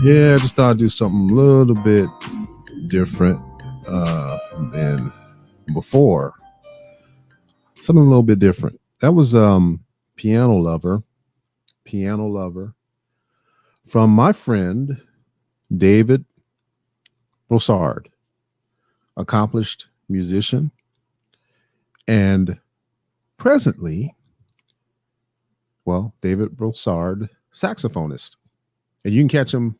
Yeah, I just thought I'd do something a little bit different than before. Something a little bit different. That was Piano Lover from my friend David Broussard, accomplished musician and presently, well, David Broussard, saxophonist. And you can catch him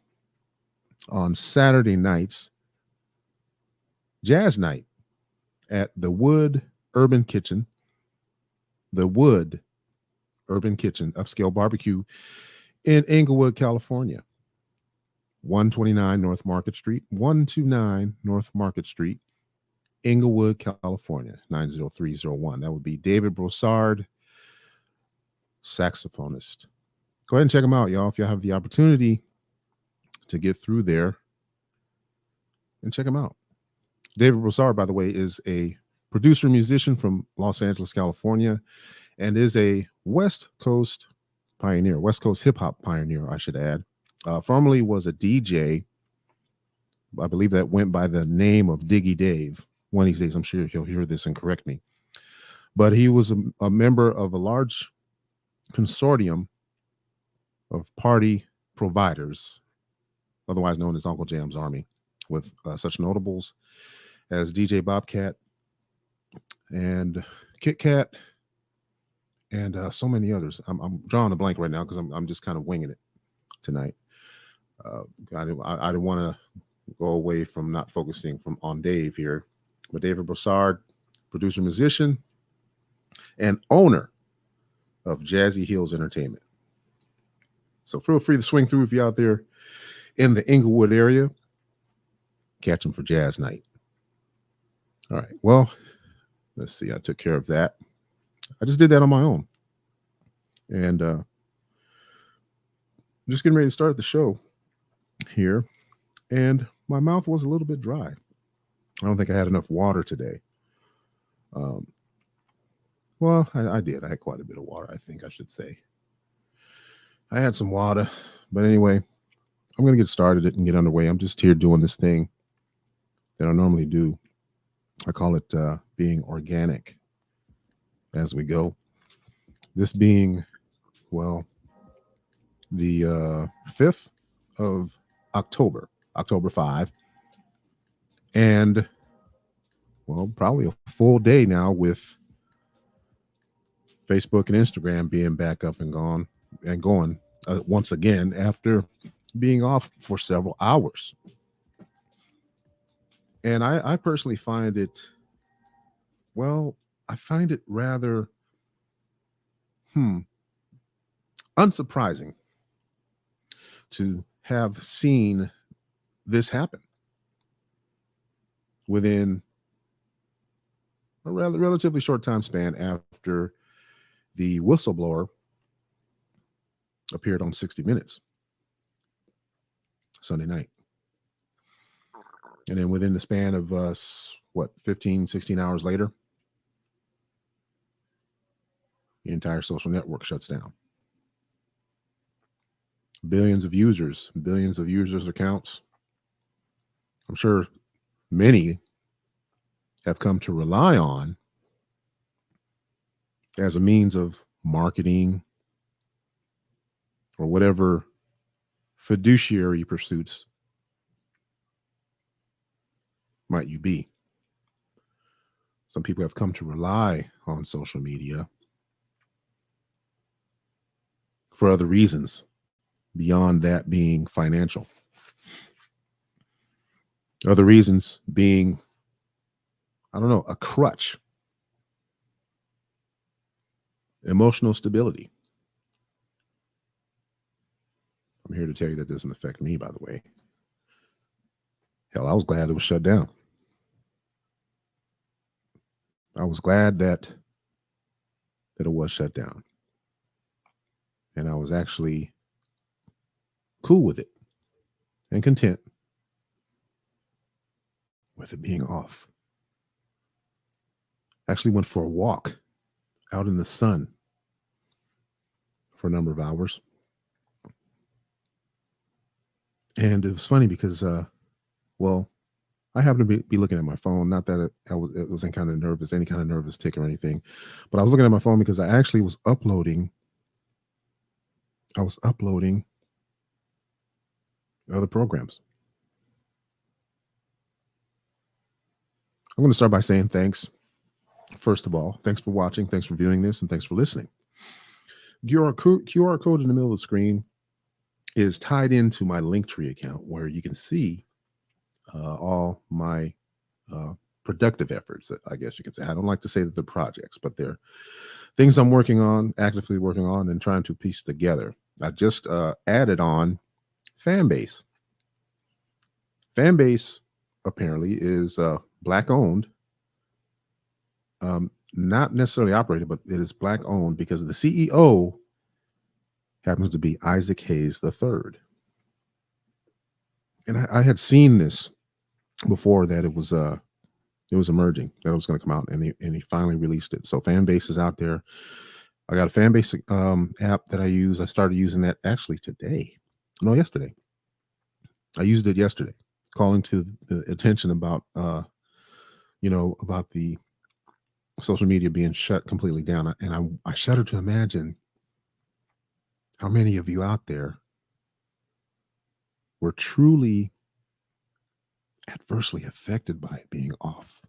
on Saturday nights, jazz night at the Wood Urban Kitchen, upscale barbecue in Inglewood, California. 129 North Market Street, Inglewood, California, 90301. That would be David Broussard, saxophonist. Go ahead and check him out, y'all, if y'all have the opportunity to get through there and check him out. David Broussard, by the way, is a producer musician from Los Angeles, California, and is a West Coast hip hop pioneer, I should add. Formerly was a DJ. I believe that went by the name of Diggy Dave. One of these days, I'm sure he'll hear this and correct me. But he was a member of a large consortium of party providers, otherwise known as Uncle Jam's Army, with such notables as DJ Bobcat and Kit Kat and so many others. I'm drawing a blank right now because I'm just kind of winging it tonight. I didn't want to go away from not focusing on Dave here, but David Broussard, producer, musician, and owner of Jazzy Hills Entertainment. So feel free to swing through if you're out there in the Inglewood area. Catch him for jazz night. All right. Well, let's see. I took care of that. I just did that on my own. And just getting ready to start the show here. And my mouth was a little bit dry. I don't think I had enough water today. Well, I did. I had quite a bit of water, I think I should say. I had some water. But anyway, I'm going to get started and get underway. I'm just here doing this thing that I normally do. I call it being organic as we go. This being, well, the 5th of October 5. And, well, probably a full day now with Facebook and Instagram being back up and going once again after being off for several hours. And I personally find it, rather unsurprising to have seen this happen within a relatively short time span after the whistleblower appeared on 60 Minutes Sunday night. And then within the span of 15, 16 hours later, the entire social network shuts down. Billions of users accounts. I'm sure many have come to rely on as a means of marketing or whatever fiduciary pursuits might you be. Some people have come to rely on social media for other reasons beyond that being financial. Other reasons being, I don't know, a crutch, emotional stability. I'm here to tell you that doesn't affect me, by the way. Hell, I was glad it was shut down. I was glad that it was shut down. And I was actually cool with it and content with it being off. Actually went for a walk out in the sun for a number of hours. And it was funny because, I happened to be looking at my phone. Not that it was any kind of nervous tick or anything, but I was looking at my phone because I actually was uploading. Other programs. I'm going to start by saying thanks. First of all, thanks for watching, thanks for viewing this, and thanks for listening. QR code in the middle of the screen is tied into my Linktree account, where you can see all my productive efforts, I guess you can say. I don't like to say that they're projects, but they're things I'm actively working on, and trying to piece together. I just added on Fanbase. Fanbase apparently is Black owned, not necessarily operated, but it is Black owned because the CEO happens to be Isaac Hayes III. And I had seen this before, that it was emerging, that it was going to come out, and he finally released it. So Fanbase is out there. I got a Fanbase app that I use. I started using that actually yesterday. I used it yesterday, calling to the attention about about the social media being shut completely down. And I shudder to imagine how many of you out there were truly adversely affected by it being off.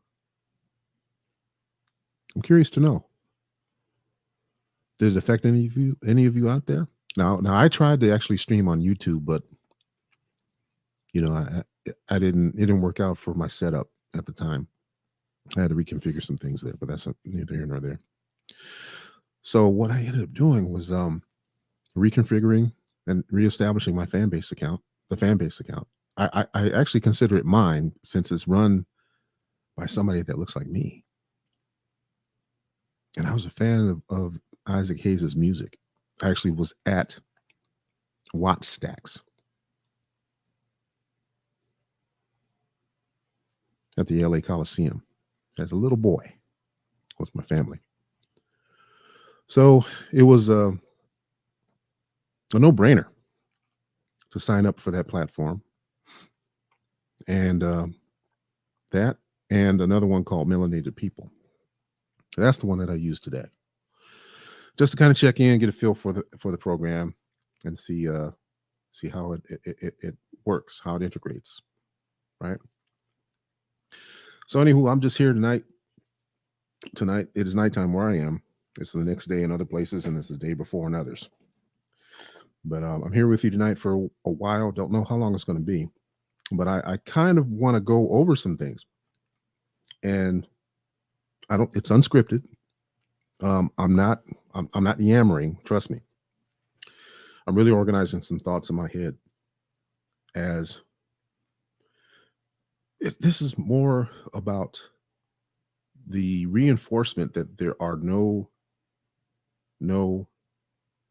I'm curious to know. Did it affect any of you out there? Now I tried to actually stream on YouTube, but it didn't work out for my setup at the time. I had to reconfigure some things there, but that's neither here nor there. So what I ended up doing was reconfiguring and reestablishing my Fanbase account, the Fanbase account. I actually consider it mine, since it's run by somebody that looks like me. And I was a fan of Isaac Hayes' music. I actually was at Watt Stacks at the LA Coliseum as a little boy with my family. So it was a no-brainer to sign up for that platform. And that and another one called Melanated People. That's the one that I use today, just to kind of check in, get a feel for the program, and see how it works, how it integrates, right? So anywho, I'm just here tonight. Tonight it is nighttime where I am. It's the next day in other places, and it's the day before in others. But I'm here with you tonight for a while. Don't know how long it's going to be, but I kind of want to go over some things, and it's unscripted. I'm not yammering. Trust me. I'm really organizing some thoughts in my head as This is more about the reinforcement that there are no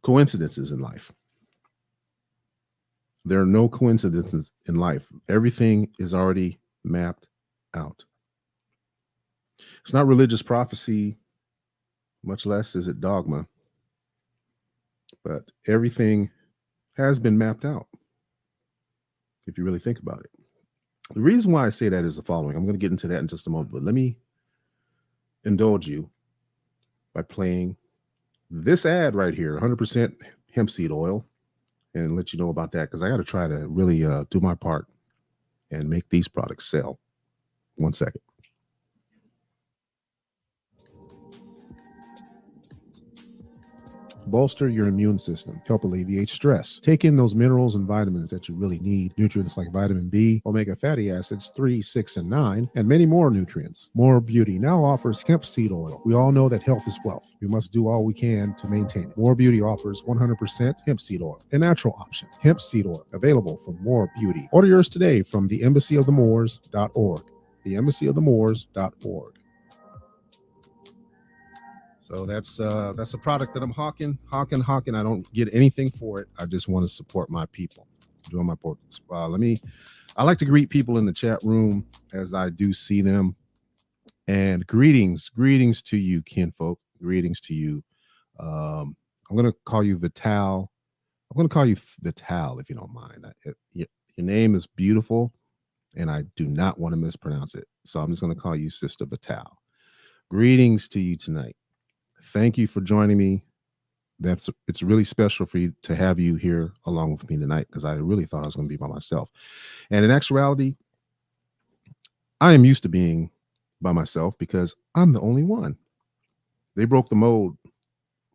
coincidences in life. There are no coincidences in life. Everything is already mapped out. It's not religious prophecy, much less is it dogma, but everything has been mapped out if you really think about it. The reason why I say that is the following. I'm going to get into that in just a moment, but let me indulge you by playing this ad right here, 100% hemp seed oil, and let you know about that, because I got to try to really do my part and make these products sell. 1 second. Bolster your immune system, help alleviate stress. Take in those minerals and vitamins that you really need, nutrients like vitamin B, omega fatty acids 3, 6, and 9, and many more nutrients. More Beauty now offers hemp seed oil. We all know that health is wealth. We must do all we can to maintain it. More Beauty offers 100% hemp seed oil, a natural option. Hemp seed oil, available from More Beauty. Order yours today from the embassyofthemoors.org. The embassyofthemoors.org. So that's a product that I'm hawking. I don't get anything for it. I just want to support my people. Doing my part. I like to greet people in the chat room as I do see them. And greetings to you, kinfolk. Greetings to you. I'm gonna call you Vital. I'm gonna call you Vital if you don't mind. Your name is beautiful, and I do not want to mispronounce it. So I'm just gonna call you Sister Vital. Greetings to you tonight. Thank you for joining me. It's really special for you to have you here along with me tonight, because I really thought I was going to be by myself. And in actuality, I am used to being by myself because I'm the only one. They broke the mold.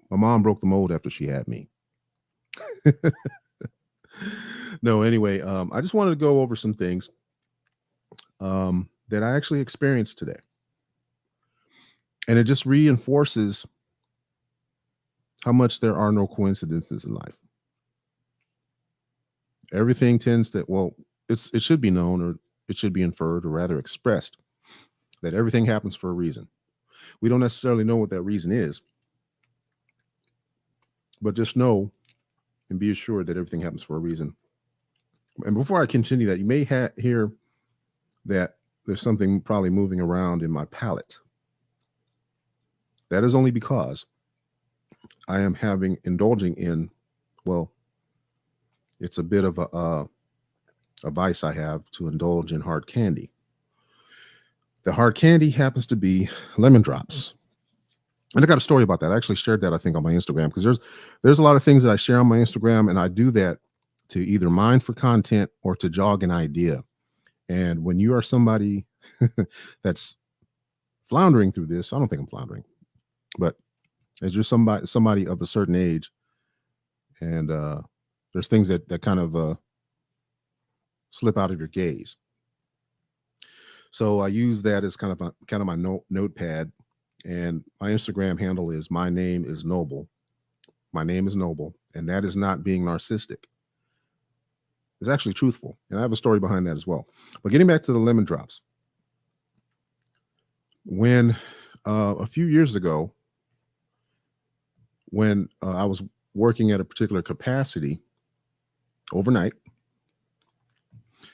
My mom broke the mold after she had me. No, anyway, I just wanted to go over some things that I actually experienced today. And it just reinforces how much there are no coincidences in life. Everything tends to, well, it should be known, or it should be inferred, or rather expressed, that everything happens for a reason. We don't necessarily know what that reason is, but just know and be assured that everything happens for a reason. And before I continue that, you may hear that there's something probably moving around in my palate. That is only because I am indulging in, well, it's a bit of a vice I have to indulge in hard candy. The hard candy happens to be lemon drops. And I got a story about that. I actually shared that, I think, on my Instagram, because there's a lot of things that I share on my Instagram, and I do that to either mine for content or to jog an idea. And when you are somebody that's floundering through this, I don't think I'm floundering, but as you're somebody of a certain age, and there's things that kind of slip out of your gaze. So I use that as kind of my notepad, and my Instagram handle is my name is Noble. My name is Noble, and that is not being narcissistic. It's actually truthful, and I have a story behind that as well. But getting back to the lemon drops, when a few years ago, when I was working at a particular capacity overnight,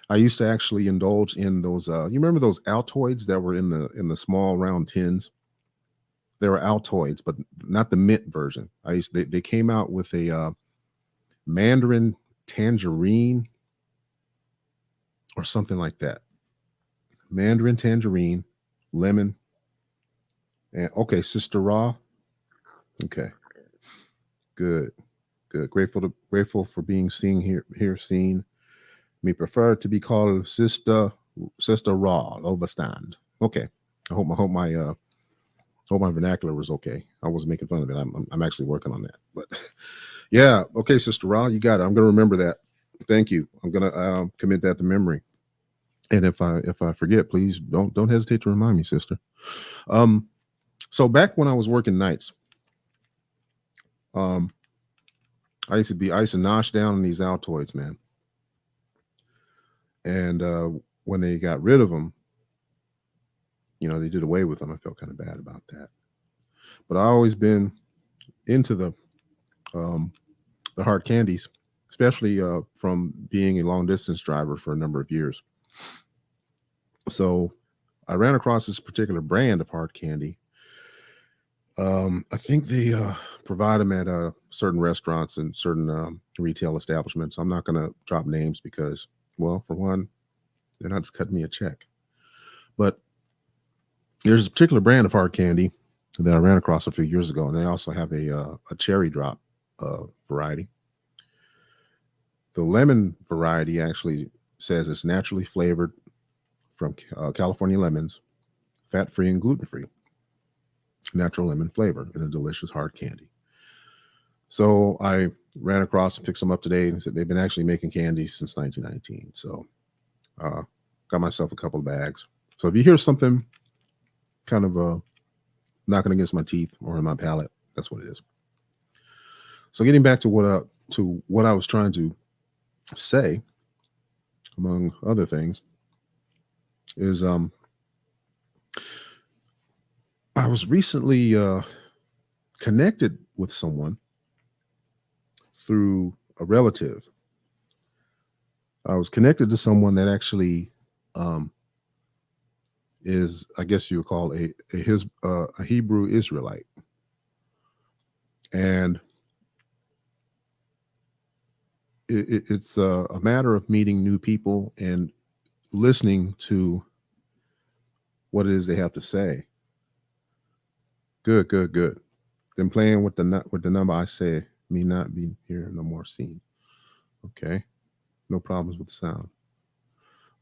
I used to actually indulge in those. You remember those Altoids that were in the small round tins? They were Altoids, but not the mint version. They came out with a Mandarin tangerine or something like that. Mandarin tangerine, lemon, and okay, Sister Raw. Okay, good. Grateful for being seen here seen. Me prefer to be called Sister Raw. Overstand. Okay. I hope my vernacular was okay. I wasn't making fun of it. I'm actually working on that. But yeah, okay, Sister Raw, you got it. I'm gonna remember that. Thank you. I'm gonna commit that to memory. And if I forget, please don't hesitate to remind me, sister. So back when I was working nights, I used to nosh down on these Altoids, man. And when they got rid of them, they did away with them. I felt kind of bad about that. But I always been into um, the hard candies, especially from being a long distance driver for a number of years. So I ran across this particular brand of hard candy. I think they provide them at certain restaurants and certain retail establishments. I'm not going to drop names because, well, for one, they're not just cutting me a check. But there's a particular brand of hard candy that I ran across a few years ago, and they also have a cherry drop variety. The lemon variety actually says it's naturally flavored from California lemons, fat-free and gluten-free. Natural lemon flavor in a delicious hard candy. So I ran across and picked some up today, and said they've been actually making candies since 1919. So got myself a couple of bags. So if you hear something kind of knocking against my teeth or in my palate, that's what it is. So getting back to what I was trying to say, among other things, is I was recently connected with someone through a relative. I was connected to someone that actually is, I guess you would call a Hebrew Israelite, and it's a matter of meeting new people and listening to what it is they have to say. Good, good, good. Then playing with the number I say, me not be here no more seen. Okay, no problems with the sound.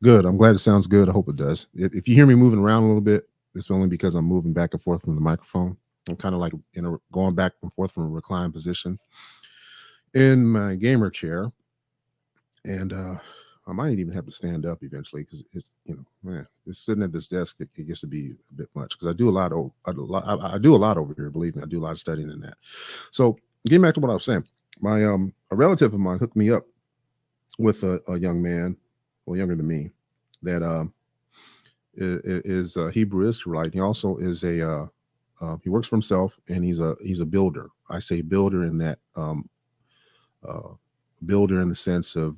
Good. I'm glad it sounds good. I hope it does. If you hear me moving around a little bit, it's only because I'm moving back and forth from the microphone. I'm kind of like going back and forth from a reclined position in my gamer chair, and I might even have to stand up eventually because it's it's sitting at this desk. It gets to be a bit much because I do a lot over here. Believe me, I do a lot of studying in that. So getting back to what I was saying, my a relative of mine hooked me up with a young man, well, younger than me, that is a Hebrew Israelite. He also is he works for himself, and he's a builder. I say builder in that builder in the sense of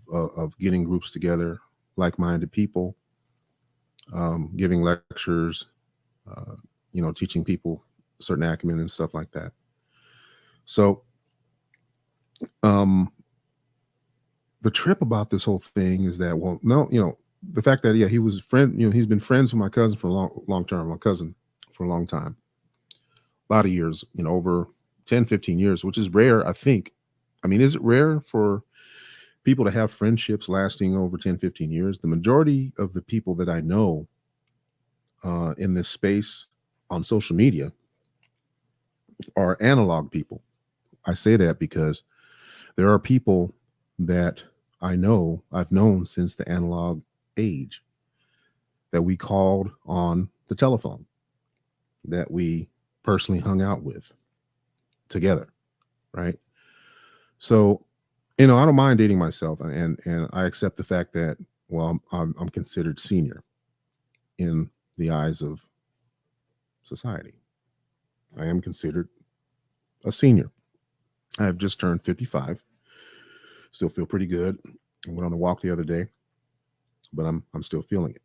getting groups together, like-minded people, giving lectures, teaching people certain acumen and stuff like that. So the trip about this whole thing is that, well, no, the fact that, he was a friend, he's been friends with my cousin for my cousin for a long time, a lot of years, over 10, 15 years, which is rare, I think. I mean, is it rare for people to have friendships lasting over 10, 15 years? The majority of the people that I know in this space on social media are analog people. I say that because there are people that I've known since the analog age, that we called on the telephone, that we personally hung out with together, right? So, I don't mind dating myself, and I accept the fact that, well, I'm considered senior in the eyes of society. I am considered a senior. I have just turned 55. Still feel pretty good. I went on a walk the other day, but I'm still feeling it.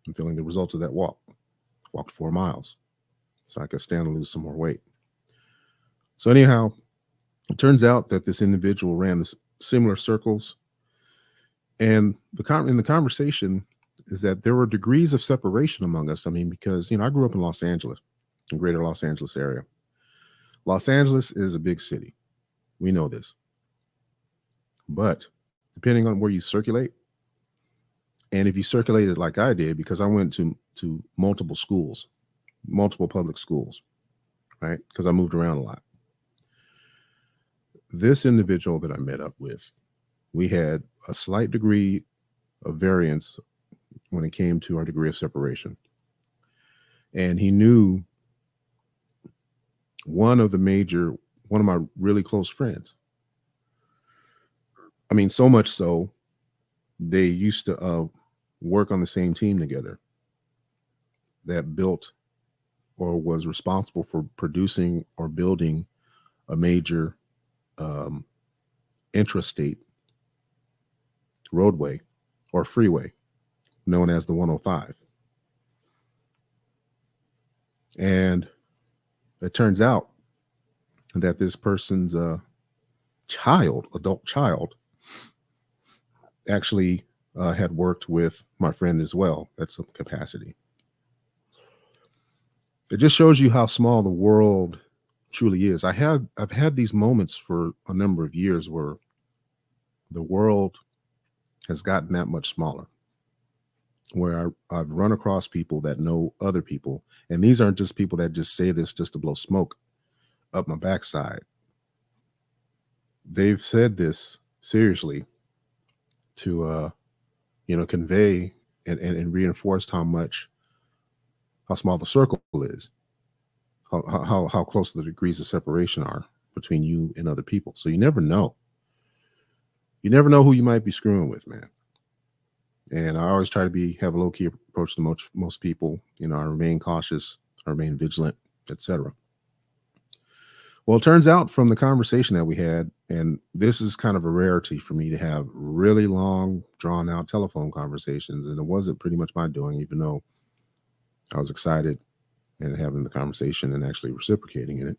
I'm feeling the results of that walk. Walked 4 miles, so I could stand and lose some more weight. So anyhow, it turns out that this individual ran this similar circles, and in the conversation is that there were degrees of separation among us. I mean, because I grew up in Los Angeles, in greater Los Angeles area. Los Angeles is a big city. We know this. But depending on where you circulate, and if you circulated like I did, because I went to multiple schools, multiple public schools, right? Because I moved around a lot. This individual that I met up with, we had a slight degree of variance when it came to our degree of separation. And he knew one of my really close friends. I mean, so much so, they used to work on the same team together that built or was responsible for producing or building a major intrastate roadway or freeway known as the 105. And it turns out that this person's adult child, actually had worked with my friend as well at some capacity. It just shows you how small the world truly is. I've had these moments for a number of years where the world has gotten that much smaller, where I've run across people that know other people, and these aren't just people that just say this just to blow smoke up my backside. They've said this seriously to convey and reinforce how small the circle is, how close the degrees of separation are between you and other people. So you never know. You never know who you might be screwing with, man. And I always try to have a low-key approach to most people. I remain cautious, I remain vigilant, etc. Well, it turns out from the conversation that we had, and this is kind of a rarity for me to have really long, drawn-out telephone conversations, and it wasn't pretty much my doing, even though I was excited and having the conversation and actually reciprocating in it.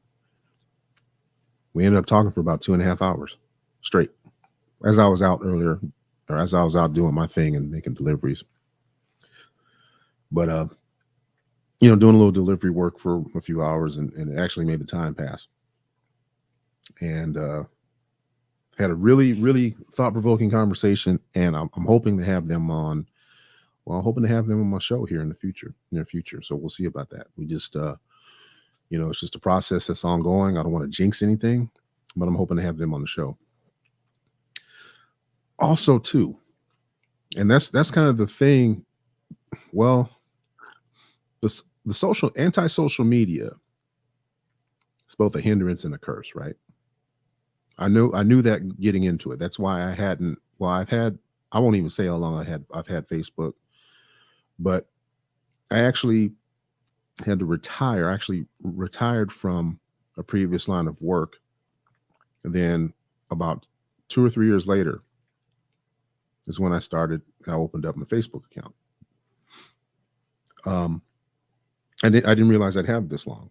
We ended up talking for about 2.5 hours straight as I was out earlier, or as I was out doing my thing and making deliveries. But, doing a little delivery work for a few hours, and it actually made the time pass. And had a really, really thought-provoking conversation, and I'm hoping to have them on. Well, I'm hoping to have them on my show here in the near future. So we'll see about that. We just, it's just a process that's ongoing. I don't want to jinx anything, but I'm hoping to have them on the show. Also, too, and that's kind of the thing. Well, the anti-social media is both a hindrance and a curse, right? I knew that getting into it. That's why I won't even say how long I've had Facebook, but I actually had to retire. I actually retired from a previous line of work. And then about 2 or 3 years later is when I opened up my Facebook account. I didn't realize I'd have this long.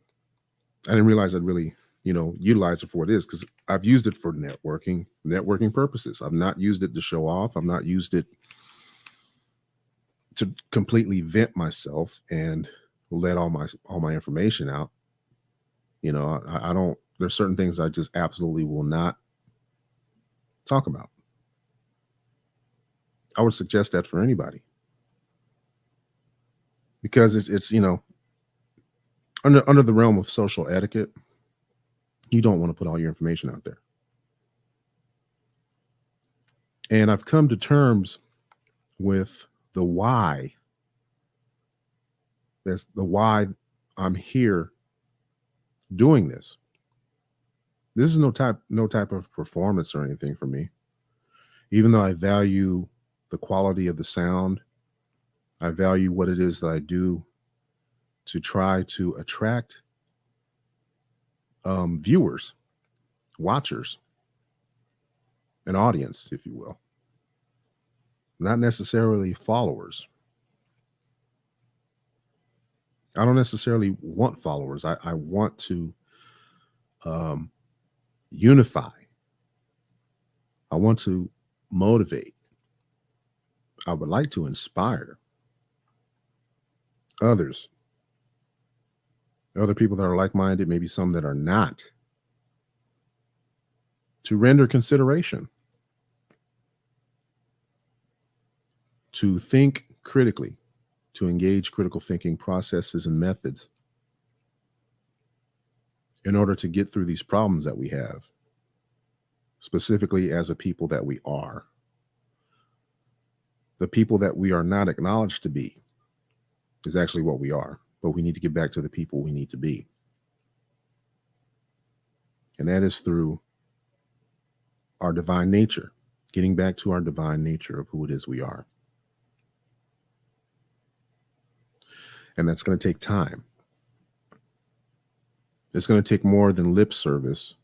I didn't realize I'd really, utilize it for what it is, because I've used it for networking purposes. I've not used it to show off. I've not used it to completely vent myself and let all my information out. I don't, there's certain things I just absolutely will not talk about. I would suggest that for anybody, because it's under the realm of social etiquette, you don't want to put all your information out there. And I've come to terms with the why. That's the why I'm here doing this. This is no type of performance or anything for me. Even though I value the quality of the sound, I value what it is that I do to try to attract viewers, watchers, an audience, if you will. Not necessarily followers. I don't necessarily want followers. I want to unify. I want to motivate. I would like to inspire others, other people that are like-minded, maybe some that are not, to render consideration, to think critically, to engage critical thinking processes and methods in order to get through these problems that we have, specifically as a people that we are. The people that we are not acknowledged to be is actually what we are, but we need to get back to the people we need to be. And that is through our divine nature, getting back to our divine nature of who it is we are. And that's going to take time. It's going to take more than lip service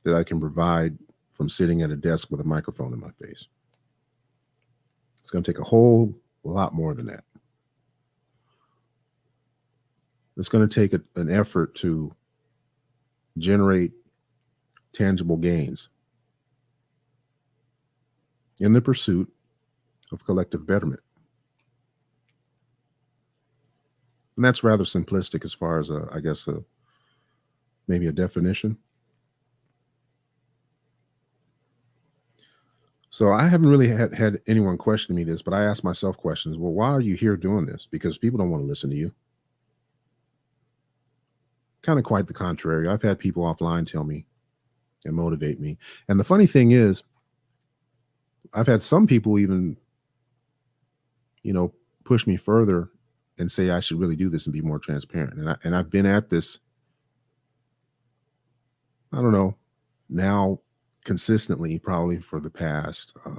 that I can provide from sitting at a desk with a microphone in my face. It's going to take a whole lot more than that. It's going to take an effort to generate tangible gains in the pursuit of collective betterment. And that's rather simplistic as far as, maybe a definition. So I haven't really had anyone question me this, but I ask myself questions. Well, why are you here doing this? Because people don't want to listen to you. Kind of quite the contrary. I've had people offline tell me and motivate me. And the funny thing is, I've had some people even, push me further and say I should really do this and be more transparent. And I've been at this, I don't know, now consistently probably for the past, I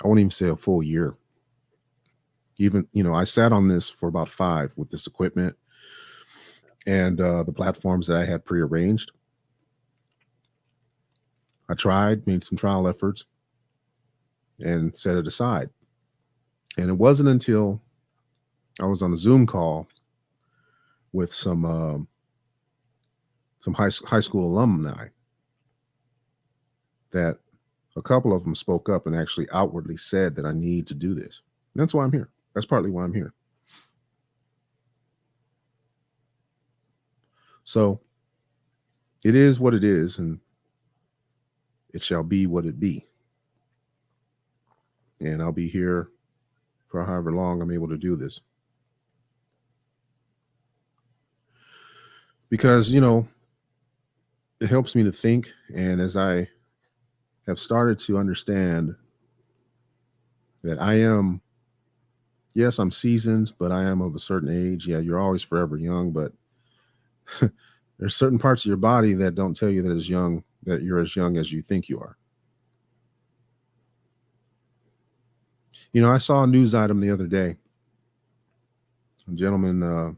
won't even say a full year. Even, I sat on this for about 5 with this equipment and the platforms that I had prearranged. I tried, made some trial efforts, and set it aside. And it wasn't until I was on a Zoom call with some high school alumni that a couple of them spoke up and actually outwardly said that I need to do this. And that's why I'm here. That's partly why I'm here. So it is what it is, and it shall be what it be. And I'll be here for however long I'm able to do this. Because, it helps me to think. And as I have started to understand that I'm seasoned, but I am of a certain age. Yeah, you're always forever young, but there's certain parts of your body that don't tell you that you're as young as you think you are. I saw a news item the other day. A gentleman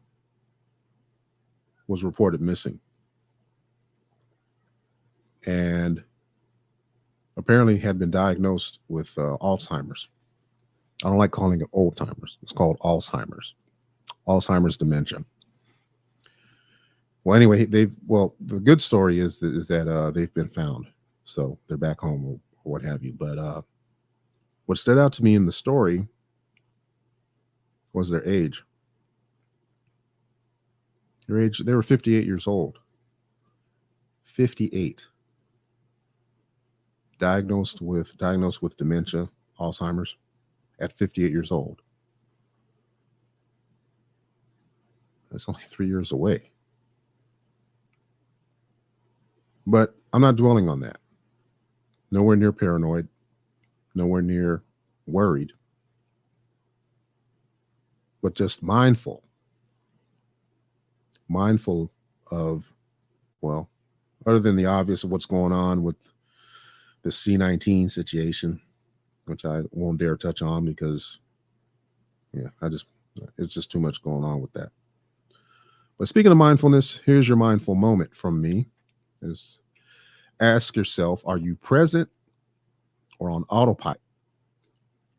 was reported missing. And apparently had been diagnosed with Alzheimer's. I don't like calling it old timers. It's called Alzheimer's dementia. Well, anyway, the good story is that they've been found. So they're back home or what have you. But what stood out to me in the story was their age. They were 58 years old. 58. Diagnosed with dementia, Alzheimer's, at 58 years old. That's only 3 years away. But I'm not dwelling on that. Nowhere near paranoid. Nowhere near worried. But just mindful. Mindful of, well, other than the obvious of what's going on with the C-19 situation, which I won't dare touch on because, it's just too much going on with that. But speaking of mindfulness, here's your mindful moment from me. Is ask yourself, are you present or on autopilot?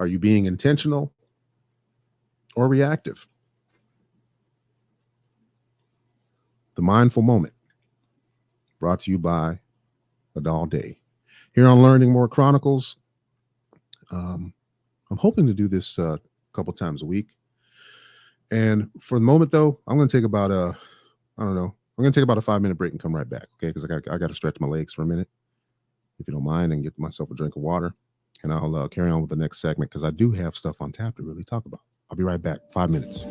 Are you being intentional or reactive? The mindful moment, brought to you by Adal Day. Here on Learning More Chronicles, I'm hoping to do this a couple times a week. And for the moment, though, I'm going to take about a 5-minute break and come right back, okay? Because I got to stretch my legs for a minute, if you don't mind, and get myself a drink of water. And I'll carry on with the next segment because I do have stuff on tap to really talk about. I'll be right back. 5 minutes.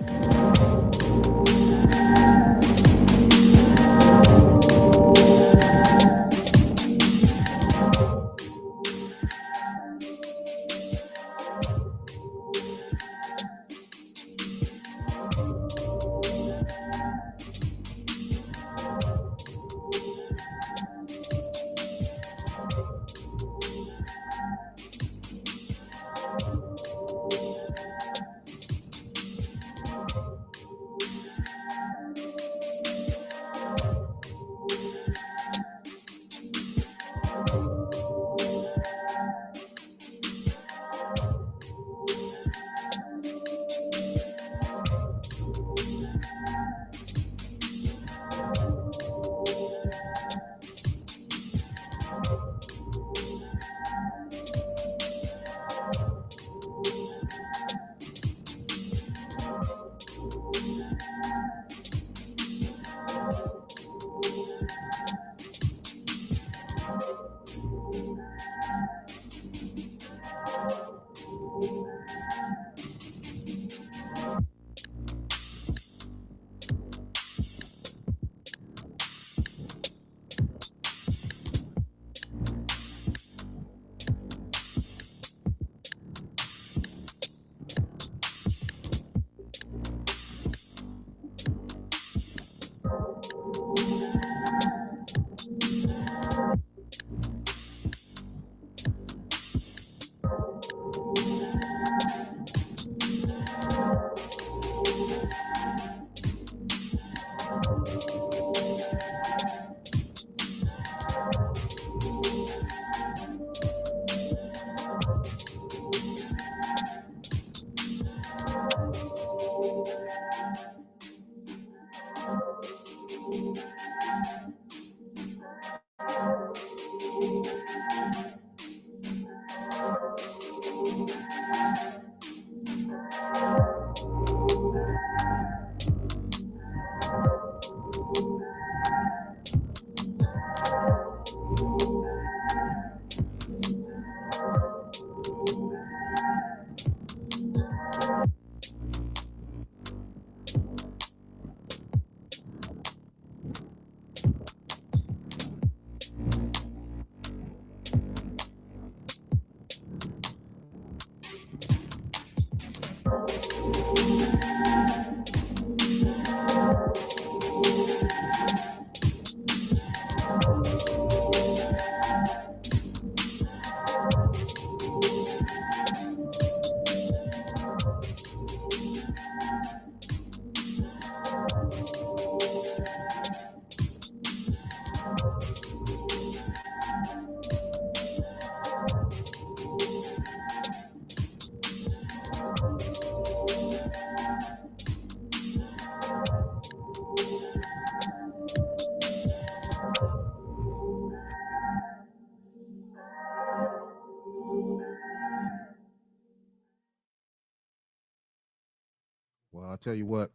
Well, I'll tell you what.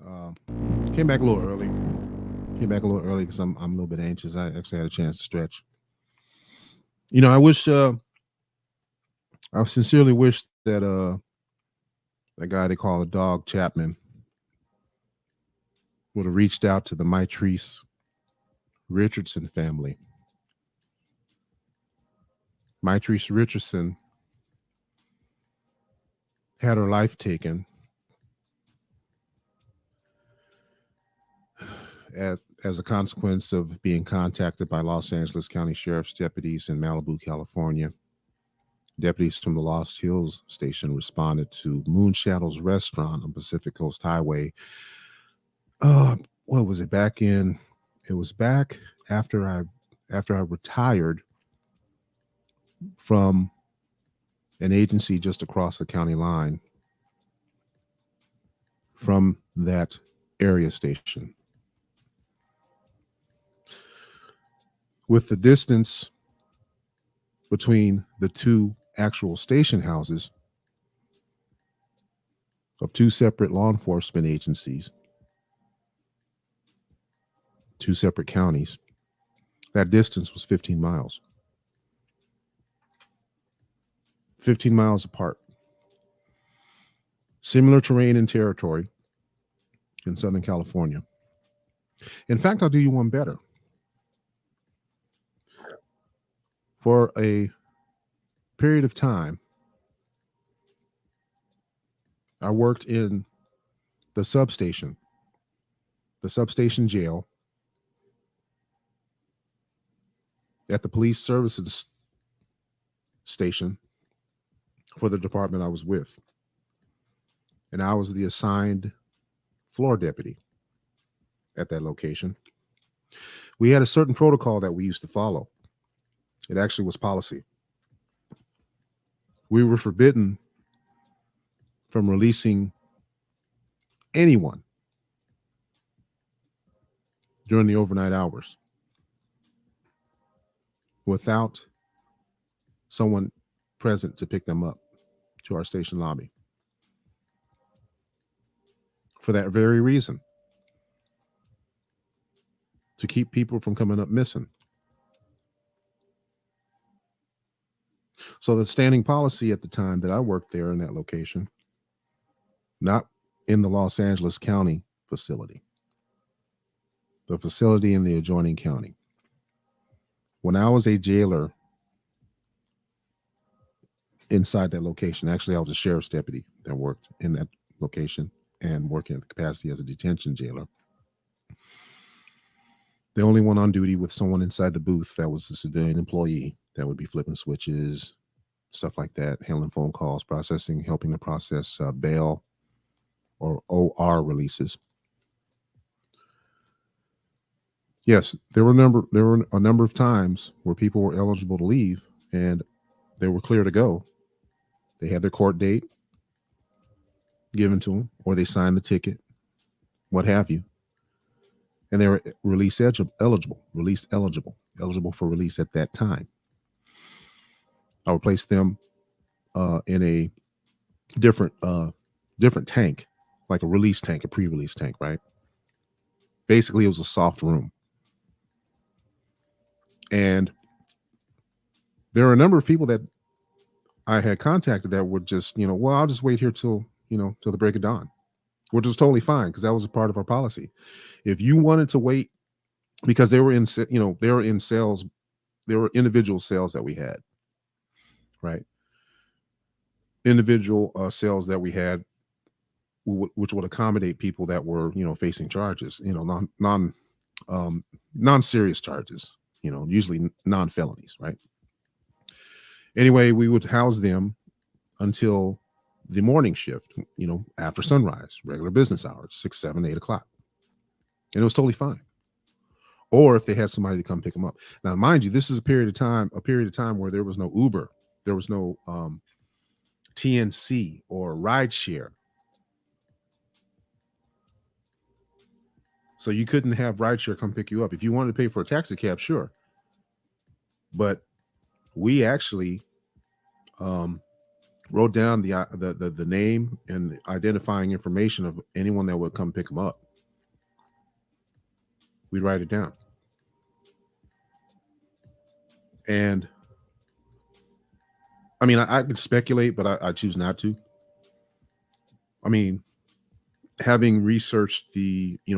Um, Came back a little early. Came back a little early because I'm a little bit anxious. I actually had a chance to stretch. I wish I sincerely wish that that guy they call a dog Chapman would have reached out to the Mitrice Richardson family. Mitrice Richardson had her life taken as a consequence of being contacted by Los Angeles County Sheriff's deputies in Malibu, California. Deputies from the Lost Hills station responded to Moonshadow's restaurant on Pacific Coast Highway. What was it? It was back after I retired from an agency just across the county line from that area station. With the distance between the two actual station houses of two separate law enforcement agencies, two separate counties, that distance was 15 miles. 15 miles apart. Similar terrain and territory in Southern California. In fact, I'll do you one better. For a period of time, I worked in the substation jail at the police services station for the department I was with. And I was the assigned floor deputy at that location. We had a certain protocol that we used to follow. It actually was policy. We were forbidden from releasing anyone during the overnight hours without someone present to pick them up to our station lobby. For that very reason, to keep people from coming up missing. So the standing policy at the time that I worked there in that location, not in the Los Angeles County facility, the facility in the adjoining county. When I was a jailer inside that location, actually, I was a sheriff's deputy that worked in that location and working at the capacity as a detention jailer. The only one on duty with someone inside the booth that was a civilian employee that would be flipping switches, stuff like that, handling phone calls, processing, helping to process bail or OR releases. Yes, there were a number of times where people were eligible to leave and they were clear to go. They had their court date given to them, or they signed the ticket, what have you, and they were eligible for release at that time. I would place them in a different tank, like a release tank, a pre-release tank, right? Basically, it was a soft room. And there are a number of people that I had contacted that would just, well, I'll just wait here till the break of dawn, which was totally fine because that was a part of our policy. If you wanted to wait, because they were in cells, there were individual cells that we had, right? Individual cells that we had, which would accommodate people that were, facing charges, non-serious charges, usually non-felonies, right? Anyway, we would house them until the morning shift, after sunrise, regular business hours, 6, 7, 8 o'clock. And it was totally fine. Or if they had somebody to come pick them up. Now, mind you, this is a period of time where there was no Uber, there was no TNC or rideshare. So you couldn't have rideshare come pick you up. If you wanted to pay for a taxi cab, sure. But we actually wrote down the name and the identifying information of anyone that would come pick them up. We'd write it down. And I mean, I could speculate, but I choose not to. I mean, having researched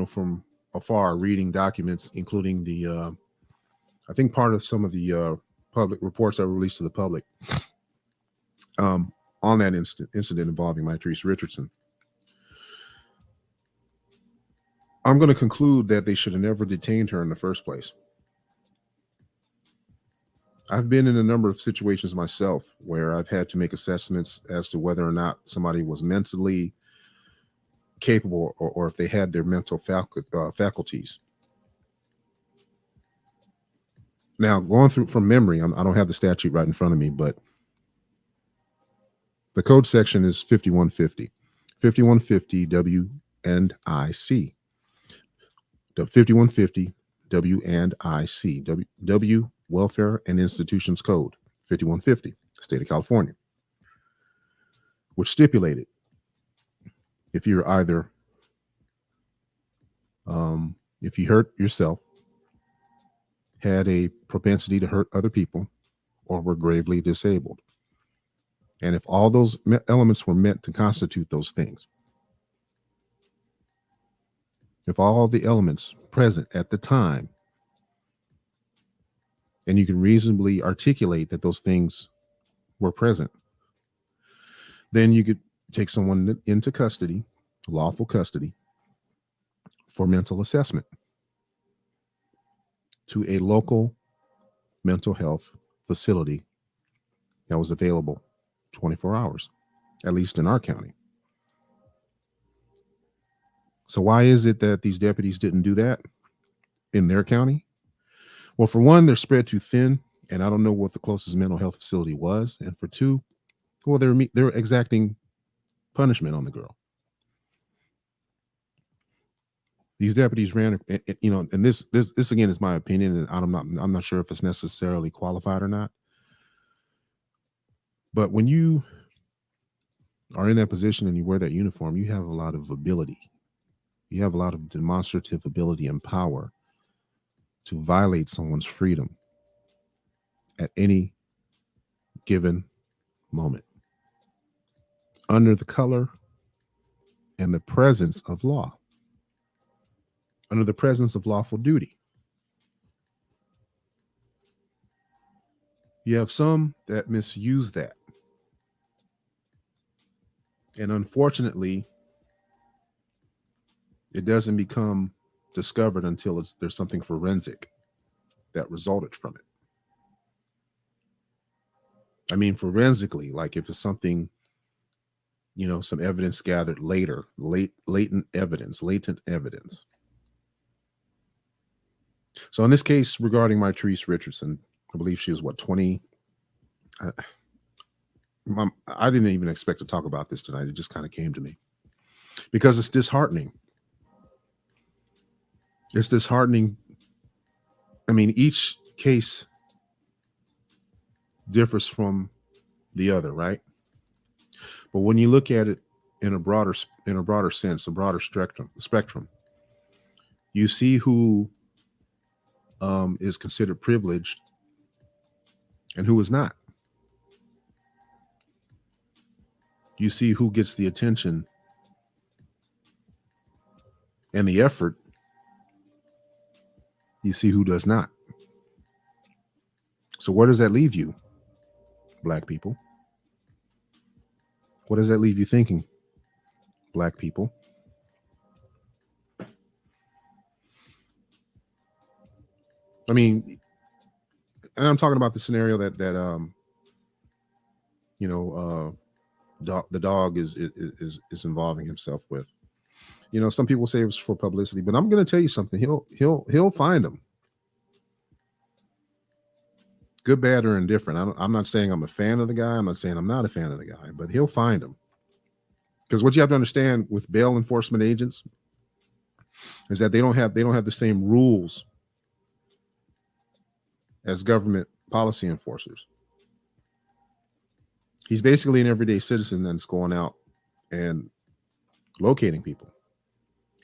from afar, reading documents, including I think part of some of the public reports that were released to the public on that incident involving Mitrice Richardson, I'm going to conclude that they should have never detained her in the first place. I've been in a number of situations myself where I've had to make assessments as to whether or not somebody was mentally capable or if they had their mental faculties. Now, going through from memory, I don't have the statute right in front of me, but the code section is 5150. 5150 W and IC. The 5150 W and IC. W Welfare and Institutions Code 5150, State of California, which stipulated if you're either if you hurt yourself, had a propensity to hurt other people, or were gravely disabled. And if all those elements were meant to constitute those things, if all the elements present at the time, and you can reasonably articulate that those things were present, then you could take someone into custody, lawful custody, for mental assessment to a local mental health facility that was available 24 hours, at least in our county. So why is it that these deputies didn't do that in their county? Well, for one, they're spread too thin, and I don't know what the closest mental health facility was. And for two, well, they're exacting punishment on the girl. These deputies ran, and this again is my opinion, and I'm not sure if it's necessarily qualified or not. But when you are in that position and you wear that uniform, you have a lot of ability. You have a lot of demonstrative ability and power to violate someone's freedom at any given moment, under the color and the presence of law, under the presence of lawful duty. You have some that misuse that. And unfortunately, it doesn't become discovered until there's something forensic that resulted from it. I mean, forensically, like if it's something, some evidence gathered later, latent evidence. So in this case regarding Martrice Richardson, I believe she was 20. I didn't even expect to talk about this tonight. It just kind of came to me because it's disheartening. It's disheartening. I mean, each case differs from the other, right? But when you look at it in a broader sense, a broader spectrum, you see who is considered privileged and who is not. You see who gets the attention and the effort. You see who does not. So where does that leave you, Black people? What does that leave you thinking, Black people? I mean, and I'm talking about the scenario that the dog is involving himself with. Some people say it was for publicity, but I'm going to tell you something. He'll find them. Good, bad, or indifferent. I'm not saying I'm a fan of the guy. I'm not saying I'm not a fan of the guy, but he'll find them. Because what you have to understand with bail enforcement agents is that they don't have the same rules as government policy enforcers. He's basically an everyday citizen that's going out and locating people,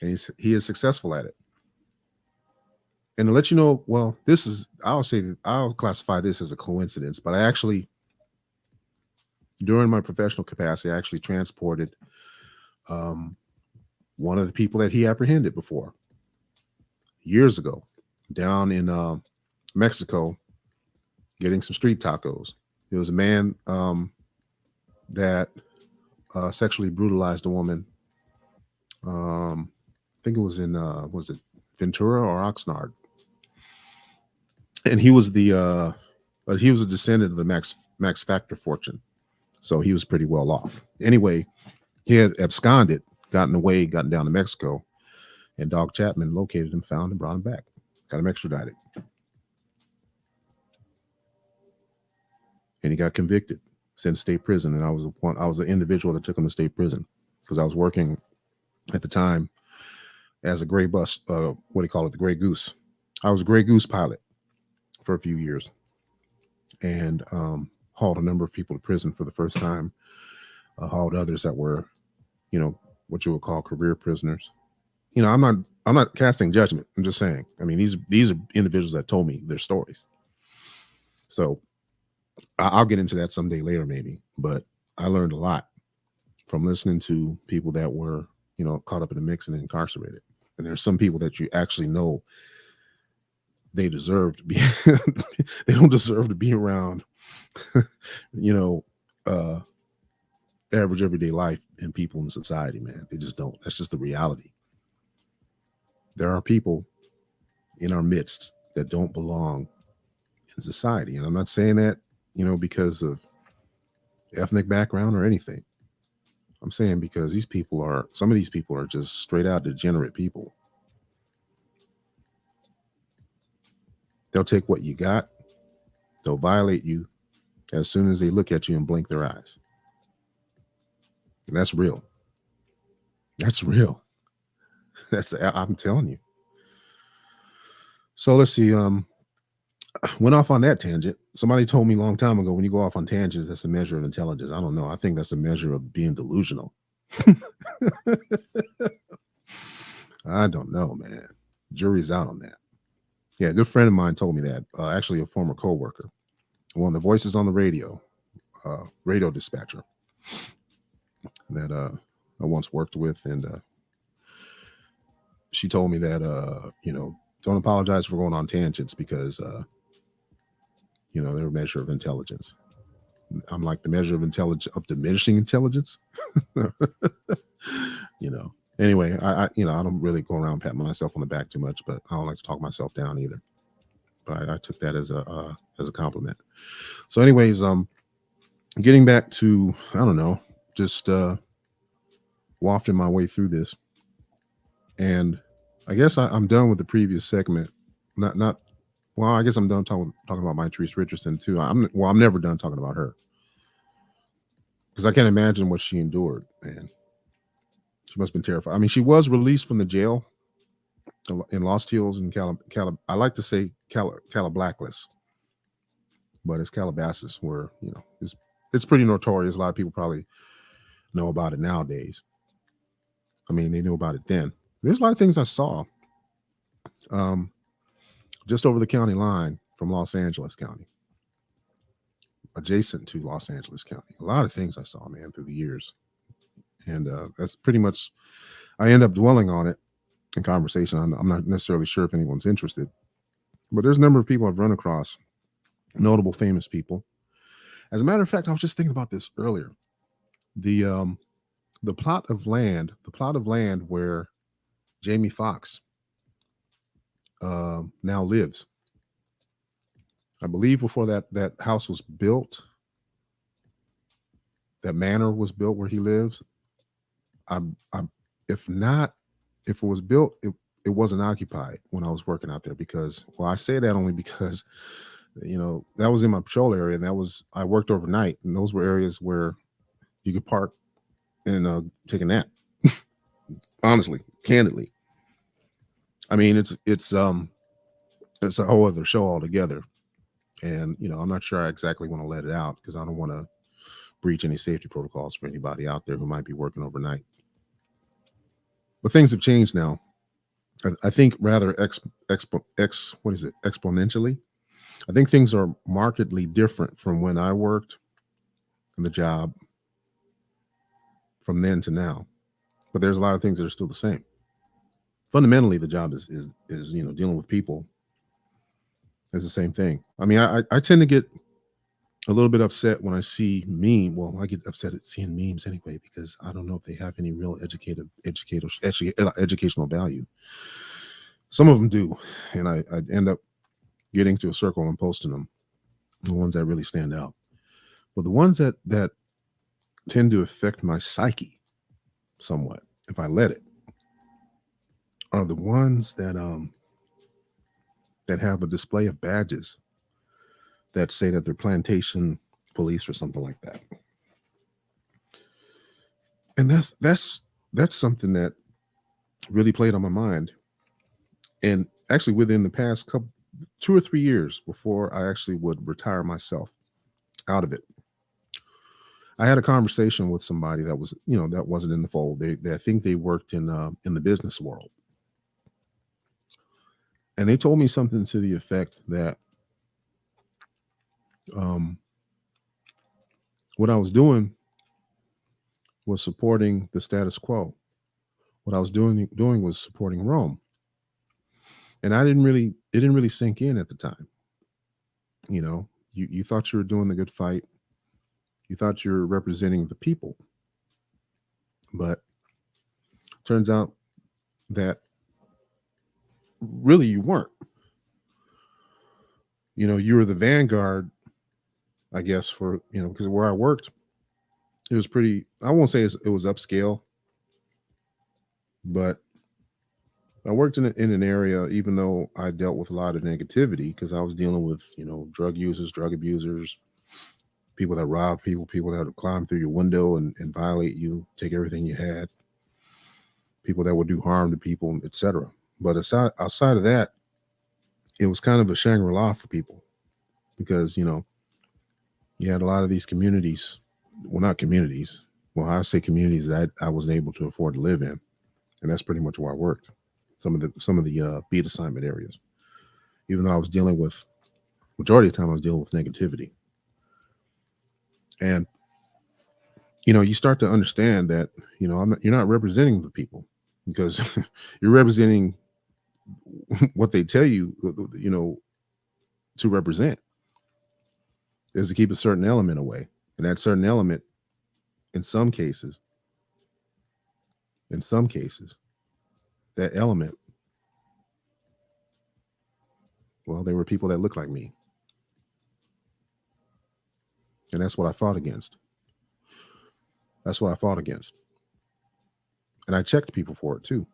and he is successful at it. And to let you know, well, I'll classify this as a coincidence, but I actually, during my professional capacity, I actually transported one of the people that he apprehended before years ago down in Mexico, getting some street tacos. It was a man that sexually brutalized a woman. I think it was in was it Ventura or Oxnard? And he was a descendant of the Max Factor fortune, so he was pretty well off. Anyway, he had absconded, gotten down to Mexico, and Dog Chapman located him, found him, brought him back, got him extradited, and he got convicted, sent to state prison. And I was the individual that took him to state prison because I was working at the time as a gray bus, the Gray Goose. I was a Gray Goose pilot for a few years, and hauled a number of people to prison for the first time. Hauled others that were, what you would call career prisoners. I'm not casting judgment. I'm just saying. I mean, these are individuals that told me their stories. So I'll get into that someday later, maybe. But I learned a lot from listening to people that were, caught up in the mix and incarcerated. And there's some people that you actually know they deserve to be, they don't deserve to be around, average everyday life and people in society, man. They just don't. That's just the reality. There are people in our midst that don't belong in society. And I'm not saying that, because of ethnic background or anything. I'm saying because some of these people are just straight out degenerate people. They'll take what you got. They'll violate you as soon as they look at you and blink their eyes. And that's real. That's real. I'm telling you. So let's see. Went off on that tangent. Somebody told me a long time ago, when you go off on tangents, that's a measure of intelligence. I don't know. I think that's a measure of being delusional. I don't know, man. Jury's out on that. Yeah, a good friend of mine told me that. Actually, a former coworker, one of the voices on the radio, radio dispatcher that I once worked with, and she told me that don't apologize for going on tangents because they're a measure of intelligence. I'm like, the measure of intelligence of diminishing intelligence. Anyway, I don't really go around patting myself on the back too much, but I don't like to talk myself down either. But I took that as a compliment. So anyways, getting back to, I don't know, just wafting my way through this. And I guess I'm done with the previous segment. Well, I guess I'm done talking about Mitrice Richardson too. I'm never done talking about her, because I can't imagine what she endured, man. She must have been terrified. I mean, she was released from the jail in Lost Hills in I like to say Calabasas, but it's Calabasas, where it's pretty notorious. A lot of people probably know about it nowadays. I mean, they knew about it then. There's a lot of things I saw just over the county line from Los Angeles County, adjacent to Los Angeles County. A lot of things I saw, man, through the years. And that's pretty much, I end up dwelling on it in conversation. I'm not necessarily sure if anyone's interested, but there's a number of people I've run across, notable, famous people. As a matter of fact, I was just thinking about this earlier. The plot of land where Jamie Foxx now lives. I believe before that house was built, that manor was built where he lives. If it was built, it wasn't occupied when I was working out there, because, well, I say that only because, that was in my patrol area, and I worked overnight, and those were areas where you could park and take a nap. Honestly, candidly. I mean, it's a whole other show altogether. And, I'm not sure I exactly want to let it out, because I don't want to breach any safety protocols for anybody out there who might be working overnight. But things have changed now. I think rather exponentially. I think things are markedly different from when I worked in the job from then to now. But there's a lot of things that are still the same. Fundamentally, the job is dealing with people is the same thing. I mean, I tend to get a little bit upset when I see memes. Well, I get upset at seeing memes anyway, because I don't know if they have any real educational value. Some of them do, and I end up getting to a circle and posting them, the ones that really stand out. But the ones that tend to affect my psyche somewhat, if I let it, are the ones that have a display of badges that say that they're plantation police or something like that. And that's something that really played on my mind. And actually, within the past 2 or 3 years before I actually would retire myself out of it, I had a conversation with somebody that was, that wasn't in the fold. I think they worked in the business world. And they told me something to the effect that what I was doing was supporting the status quo. What I was doing was supporting Rome. And it didn't really sink in at the time. You thought you were doing the good fight. You thought you were representing the people. But turns out that really you weren't. You were the vanguard, I guess, for, because where I worked, it was pretty, I won't say it was upscale, but I worked in an area, even though I dealt with a lot of negativity, because I was dealing with, drug users, drug abusers, people that rob people that would climb through your window and violate you, take everything you had, people that would do harm to people, etc. But outside of that, it was kind of a Shangri-La for people, because, you had a lot of these communities. Well, not communities. Well, I say communities that I wasn't able to afford to live in. And that's pretty much where I worked. Some of the beat assignment areas. Even though I was dealing with, majority of the time I was dealing with negativity. And you start to understand that you're not representing the people, because you're representing what they tell you, to represent, is to keep a certain element away. And that certain element, in some cases, that element, well, they were people that look like me. And that's what I fought against. And I checked people for it too.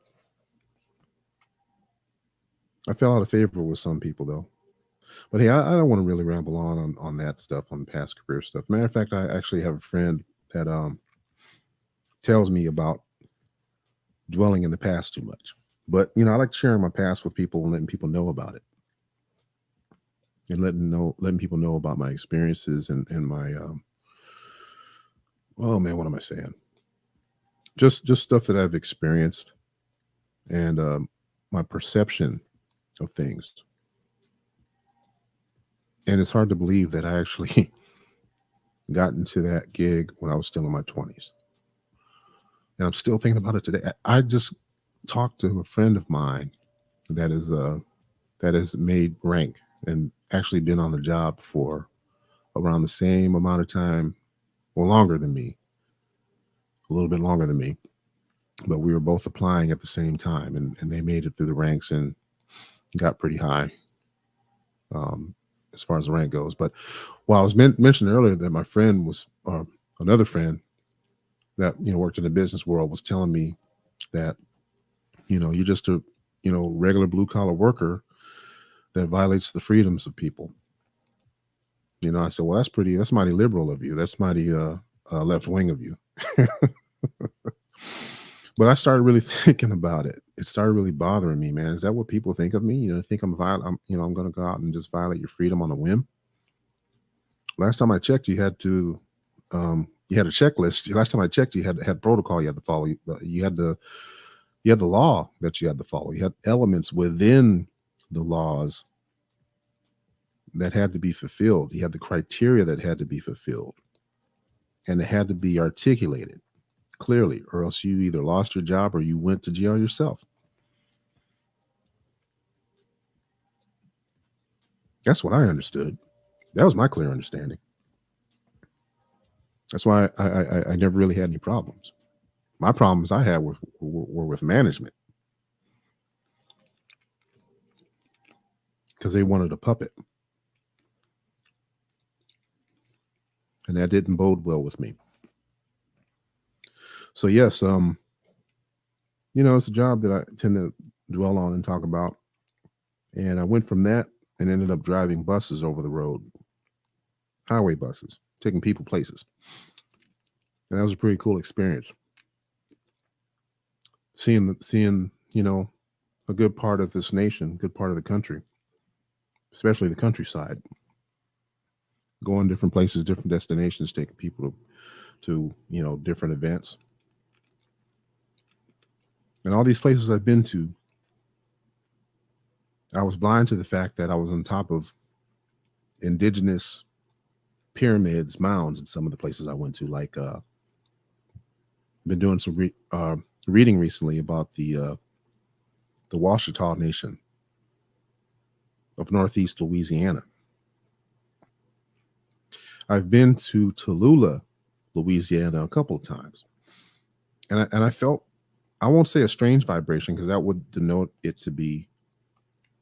I fell out of favor with some people though. But hey, I don't want to really ramble on that stuff, on past career stuff. Matter of fact, I actually have a friend that tells me about dwelling in the past too much. But I like sharing my past with people and letting people know about it, and letting people know about my experiences and my oh man, what am I saying? Just stuff that I've experienced, and my perception of things. And it's hard to believe that I actually got into that gig when I was still in my 20s. And I'm still thinking about it today. I just talked to a friend of mine that has made rank and actually been on the job for around the same amount of time, or longer than me, a little bit longer than me. But we were both applying at the same time, and they made it through the ranks and got pretty high, as far as the rank goes. But while I was mentioned earlier that my friend was, another friend that worked in the business world, was telling me that you're just a regular blue collar worker that violates the freedoms of people. I said, well, that's mighty liberal of you. That's mighty left wing of you. But I started really thinking about it. It started really bothering me, man. Is that what people think of me? Think I'm violent. I'm going to go out and just violate your freedom on a whim. Last time I checked, you had a checklist. Last time I checked, you had protocol you had to follow. You had the law that you had to follow. You had elements within the laws that had to be fulfilled. You had the criteria that had to be fulfilled, and it had to be articulated clearly, or else you either lost your job or you went to jail yourself. That's what I understood. That was my clear understanding. That's why I never really had any problems. My problems I had were with management, because they wanted a puppet, and that didn't bode well with me. So yes, it's a job that I tend to dwell on and talk about. And I went from that and ended up driving buses over the road, highway buses, taking people places. And that was a pretty cool experience. Seeing a good part of this nation, good part of the country, especially the countryside, going different places, different destinations, taking people to different events. And all these places I've been to, I was blind to the fact that I was on top of indigenous pyramids, mounds in some of the places I went to. Like, been doing some reading recently about the Washita Nation of Northeast Louisiana. I've been to Tallulah, Louisiana, a couple of times, and I felt, I won't say a strange vibration, because that would denote it to be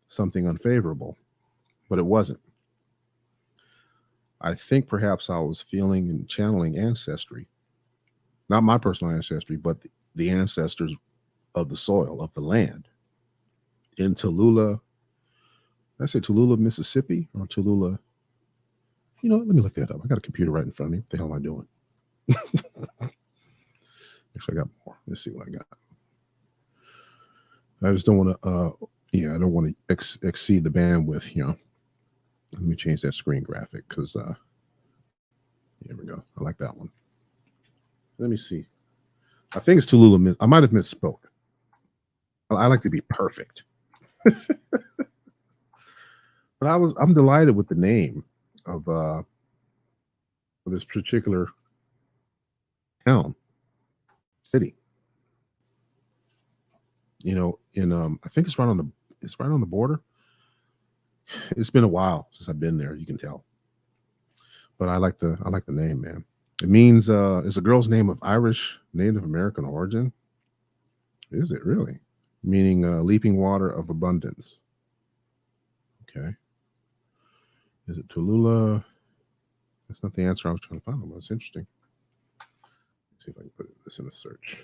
something unfavorable, but it wasn't. I think perhaps I was feeling and channeling ancestry, not my personal ancestry, but the ancestors of the soil, of the land. In Tallulah, did I say Tallulah, Mississippi, or Tallulah? Let me look that up. I got a computer right in front of me. What the hell am I doing? Actually, I got more. Let's see what I got. I just don't want to, I don't want to exceed the bandwidth, Let me change that screen graphic, because, here we go. I like that one. Let me see. I think it's Tallulah. I might have misspoke. I like to be perfect. But I'm delighted with the name of for this particular town, city. You know, in I think it's right on the border. It's been a while since I've been there, you can tell. But I like the name, man. It means it's a girl's name of Irish Native American origin. Is it really? Meaning leaping water of abundance. Okay. Is it Tallulah? That's not the answer I was trying to find, but it's interesting. Let's see if I can put this in a search.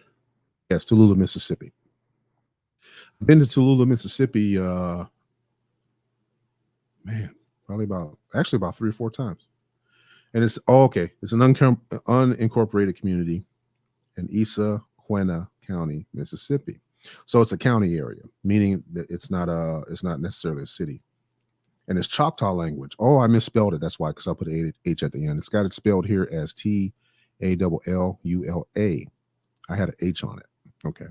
Yes, Tallulah, Mississippi. I've been to Tallulah, Mississippi, man, probably about 3 or 4 times. And it's okay. It's an unincorporated community in Quena County, Mississippi. So it's a county area, meaning that it's not necessarily a city. And it's Choctaw language. Oh, I misspelled it. That's why, because I put a H at the end. It's got it spelled here as Tallula. I had an H on it. Okay.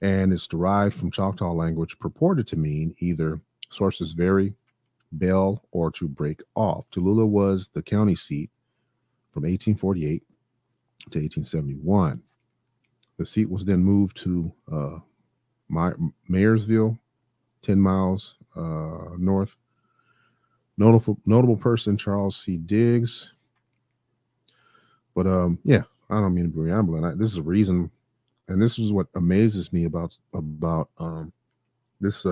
And it's derived from Choctaw language, purported to mean either sources vary, bell, or to break off. Tallulah was the county seat from 1848 to 1871. The seat was then moved to Mayersville, 10 miles north. Notable person, Charles C. Diggs. But yeah, I don't mean to be rambling. This is a reason, and this is what amazes me about this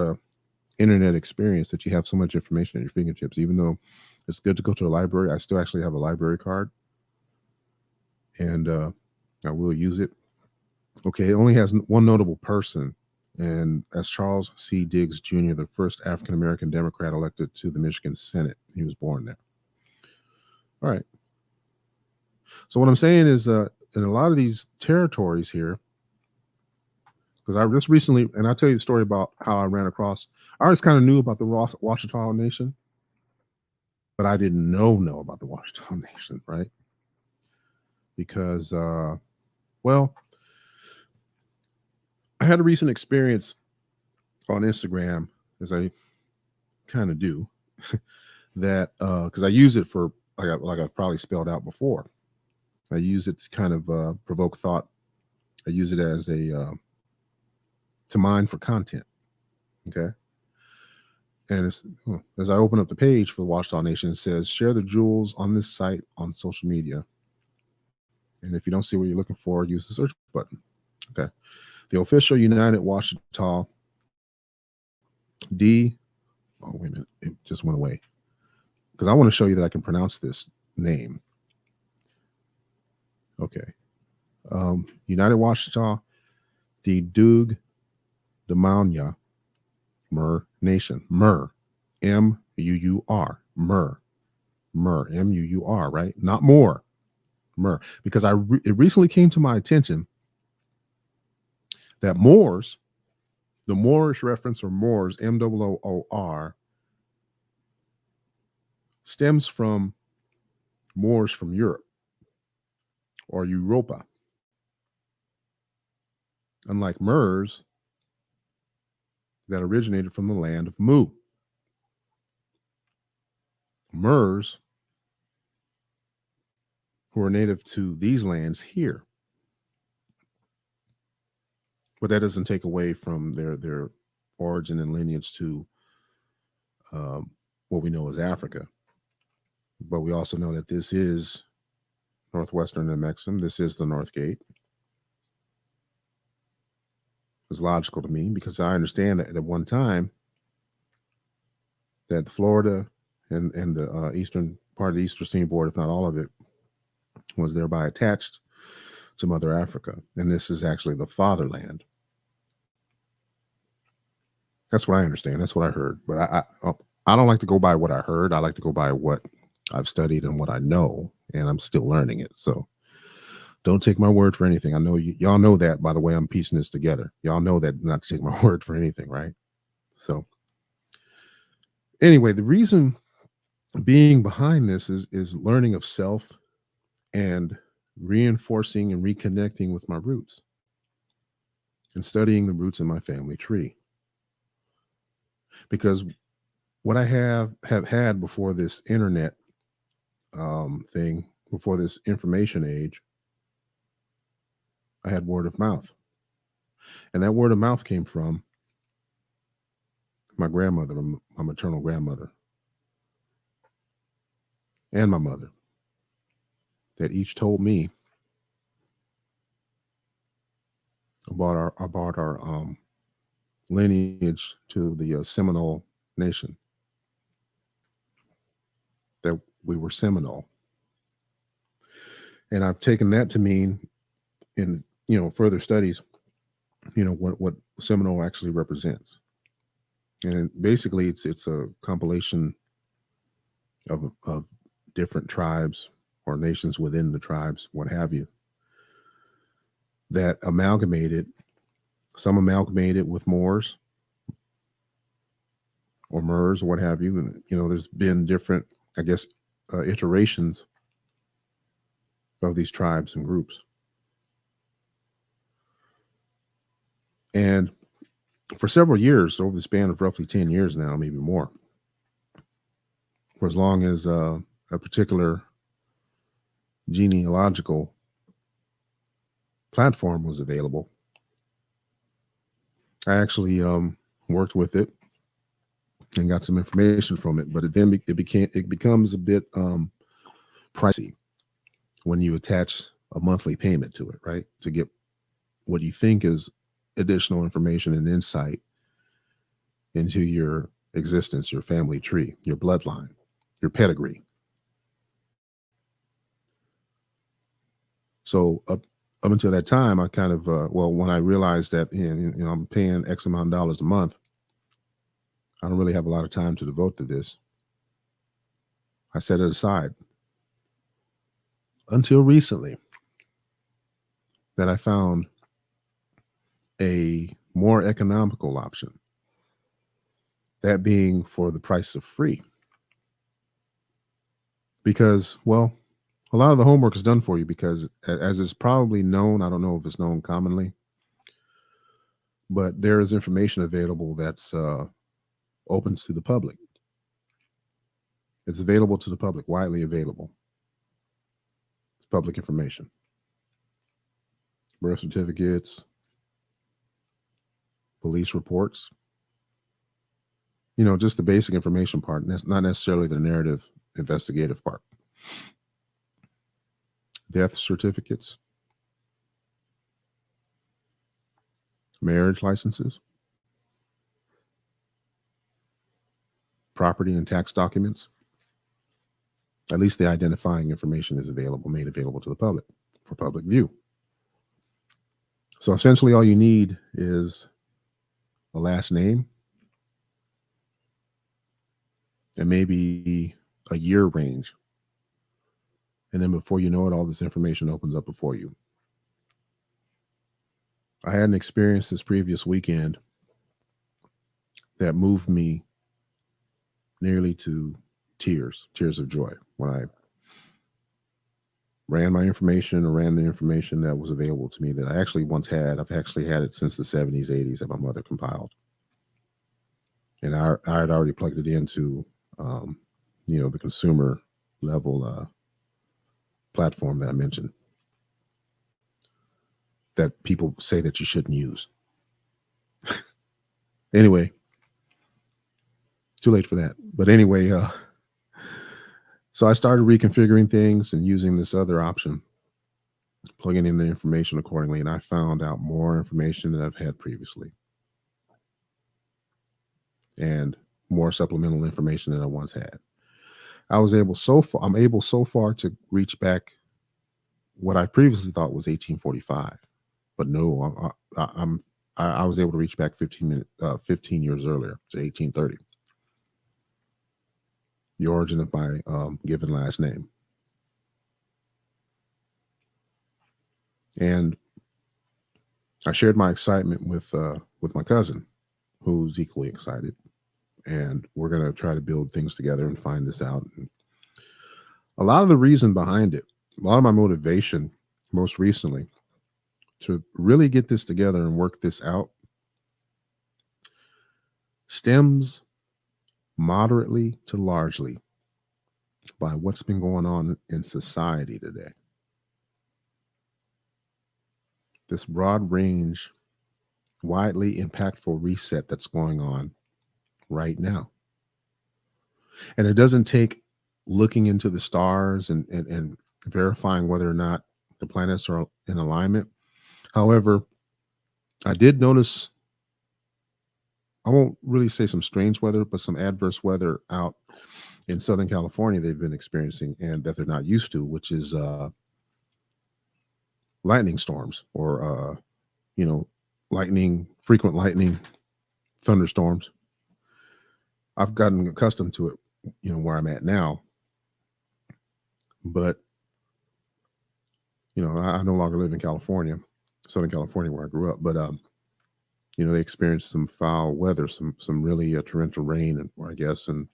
internet experience, that you have so much information at your fingertips. Even though it's good to go to the library, I still actually have a library card, and I will use it. Okay, it only has one notable person, and that's Charles C. Diggs Jr., the first African American Democrat elected to the Michigan Senate. He was born there. All right. So what I'm saying is, in a lot of these territories here, because I just recently, and I'll tell you the story about how I ran across. I always kind of knew about the Washita Nation, but I didn't know about the Washita Nation, right? Because, well, I had a recent experience on Instagram, as I kind of do, that because I use it for, like I've probably spelled out before. I use it to kind of provoke thought. I use it as to mine for content. Okay. And as I open up the page for the Washita Nation, it says, share the jewels on this site on social media. And if you don't see what you're looking for, use the search button. Okay. The official United Washita D. Oh, wait a minute. It just went away. Because I want to show you that I can pronounce this name. Okay. United Washita D. Doug Demania Mer Nation. Mer. M-U-U-R. Mer. M-U-U-R, right? Not more. Mer. Because it recently came to my attention that Moors, the Moorish reference, or Moors, M-O-O-R, stems from Moors from Europe or Europa. Unlike Mers, that originated from the land of Mu. Mers, who are native to these lands here. But that doesn't take away from their origin and lineage to what we know as Africa. But we also know that this is northwestern New Mexico. This is the North Gate. It's logical to me because I understand that at one time that Florida and the eastern part of the eastern seaboard, if not all of it, was thereby attached to Mother Africa. And this is actually the fatherland. That's what I understand. That's what I heard. But I don't like to go by what I heard. I like to go by what I've studied and what I know, and I'm still learning it. So don't take my word for anything. I know y'all know that, by the way, I'm piecing this together. Y'all know that not to take my word for anything, right? So anyway, the reason being behind this is learning of self and reinforcing and reconnecting with my roots and studying the roots in my family tree. Because what I have had before this internet thing before this information age, I had word of mouth. And that word of mouth came from my grandmother, my maternal grandmother, and my mother, that each told me about our lineage to the Seminole nation, that we were Seminole. And I've taken that to mean, in further studies, what Seminole actually represents. And basically, it's a compilation of different tribes or nations within the tribes, what have you, that amalgamated. Some amalgamated with Moors or Murs or what have you. And, there's been different, I guess, iterations of these tribes and groups. And for several years, over the span of roughly 10 years now, maybe more, for as long as a particular genealogical platform was available, I actually worked with it and got some information from it. But it becomes a bit pricey when you attach a monthly payment to it, right? To get what you think is additional information and insight into your existence, your family tree, your bloodline, your pedigree. So up until that time, I kind of when I realized that I'm paying X amount of dollars a month, I don't really have a lot of time to devote to this. I set it aside until recently, that I found a more economical option. That being for the price of free. Because, well, a lot of the homework is done for you, because as is probably known, I don't know if it's known commonly, but there is information available that's open to the public. It's available to the public, widely available. It's public information. Birth certificates, police reports, just the basic information part. And that's not necessarily the narrative investigative part. Death certificates, marriage licenses, property and tax documents. At least the identifying information is made available to the public for public view. So essentially all you need is a last name and maybe a year range. And then before you know it, all this information opens up before you. I had an experience this previous weekend that moved me nearly to tears of joy, when I ran the information that was available to me that I actually once had. I've actually had it since the 70s, 80s, that my mother compiled. And I had already plugged it into, the consumer level platform that I mentioned, that people say that you shouldn't use. Anyway, too late for that. But anyway, so I started reconfiguring things and using this other option, plugging in the information accordingly, and I found out more information than I've had previously, and more supplemental information than I once had. I'm able so far to reach back what I previously thought was 1845, but no, I was able to reach back 15 years earlier, to 1830. The origin of my given last name. And I shared my excitement with my cousin, who's equally excited. And we're going to try to build things together and find this out. And a lot of the reason behind it, a lot of my motivation most recently to really get this together and work this out, stems moderately to largely by what's been going on in society today. This broad range, widely impactful reset that's going on right now. And it doesn't take looking into the stars and verifying whether or not the planets are in alignment. However, I did notice, I won't really say some strange weather, but some adverse weather out in Southern California they've been experiencing and that they're not used to, which is lightning storms or, frequent lightning, thunderstorms. I've gotten accustomed to it, where I'm at now. But, I no longer live in California, Southern California, where I grew up. But, they experienced some foul weather, some really torrential rain, and I guess, and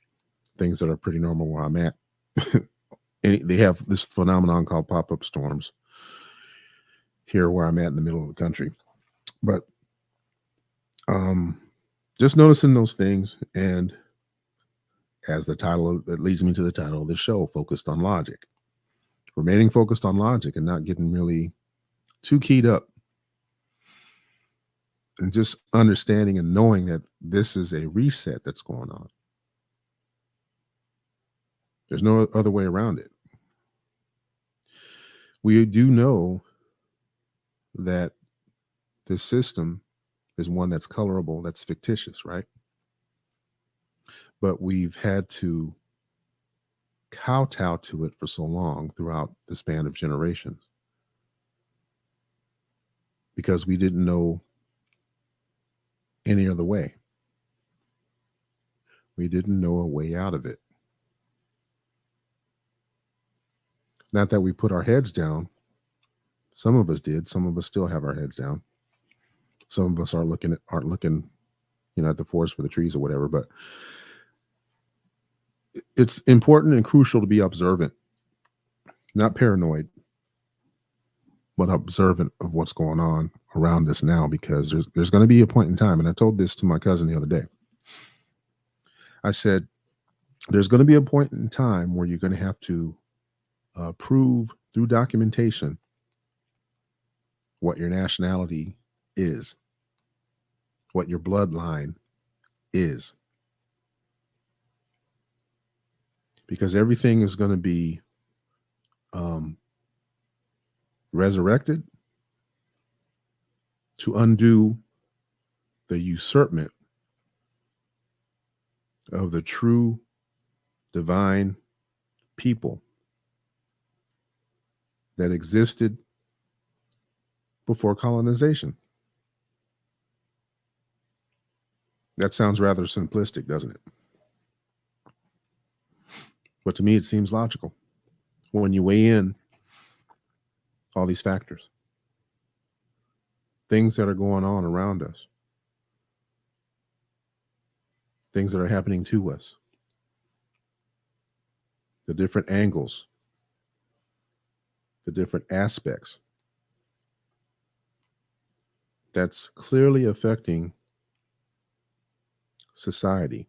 things that are pretty normal where I'm at. And they have this phenomenon called pop-up storms here where I'm at in the middle of the country. But just noticing those things, and as the title that leads me to the title of the show, focused on logic, remaining focused on logic and not getting really too keyed up, and just understanding and knowing that this is a reset that's going on. There's no other way around it. We do know that this system is one that's colorable, that's fictitious, right? But we've had to kowtow to it for so long throughout the span of generations because we didn't know any other way. We didn't know a way out of it. Not that we put our heads down. Some of us did. Some of us still have our heads down. Some of us aren't looking, at the forest for the trees or whatever. But it's important and crucial to be observant, not paranoid, but observant of what's going on around us now, because there's going to be a point in time. And I told this to my cousin the other day. I said, there's going to be a point in time where you're going to have to prove through documentation what your nationality is, what your bloodline is. Because everything is going to be resurrected to undo the usurpment of the true divine people that existed before colonization. That sounds rather simplistic, doesn't it? But to me, it seems logical when you weigh in all these factors, things that are going on around us, things that are happening to us, the different angles, the different aspects that's clearly affecting society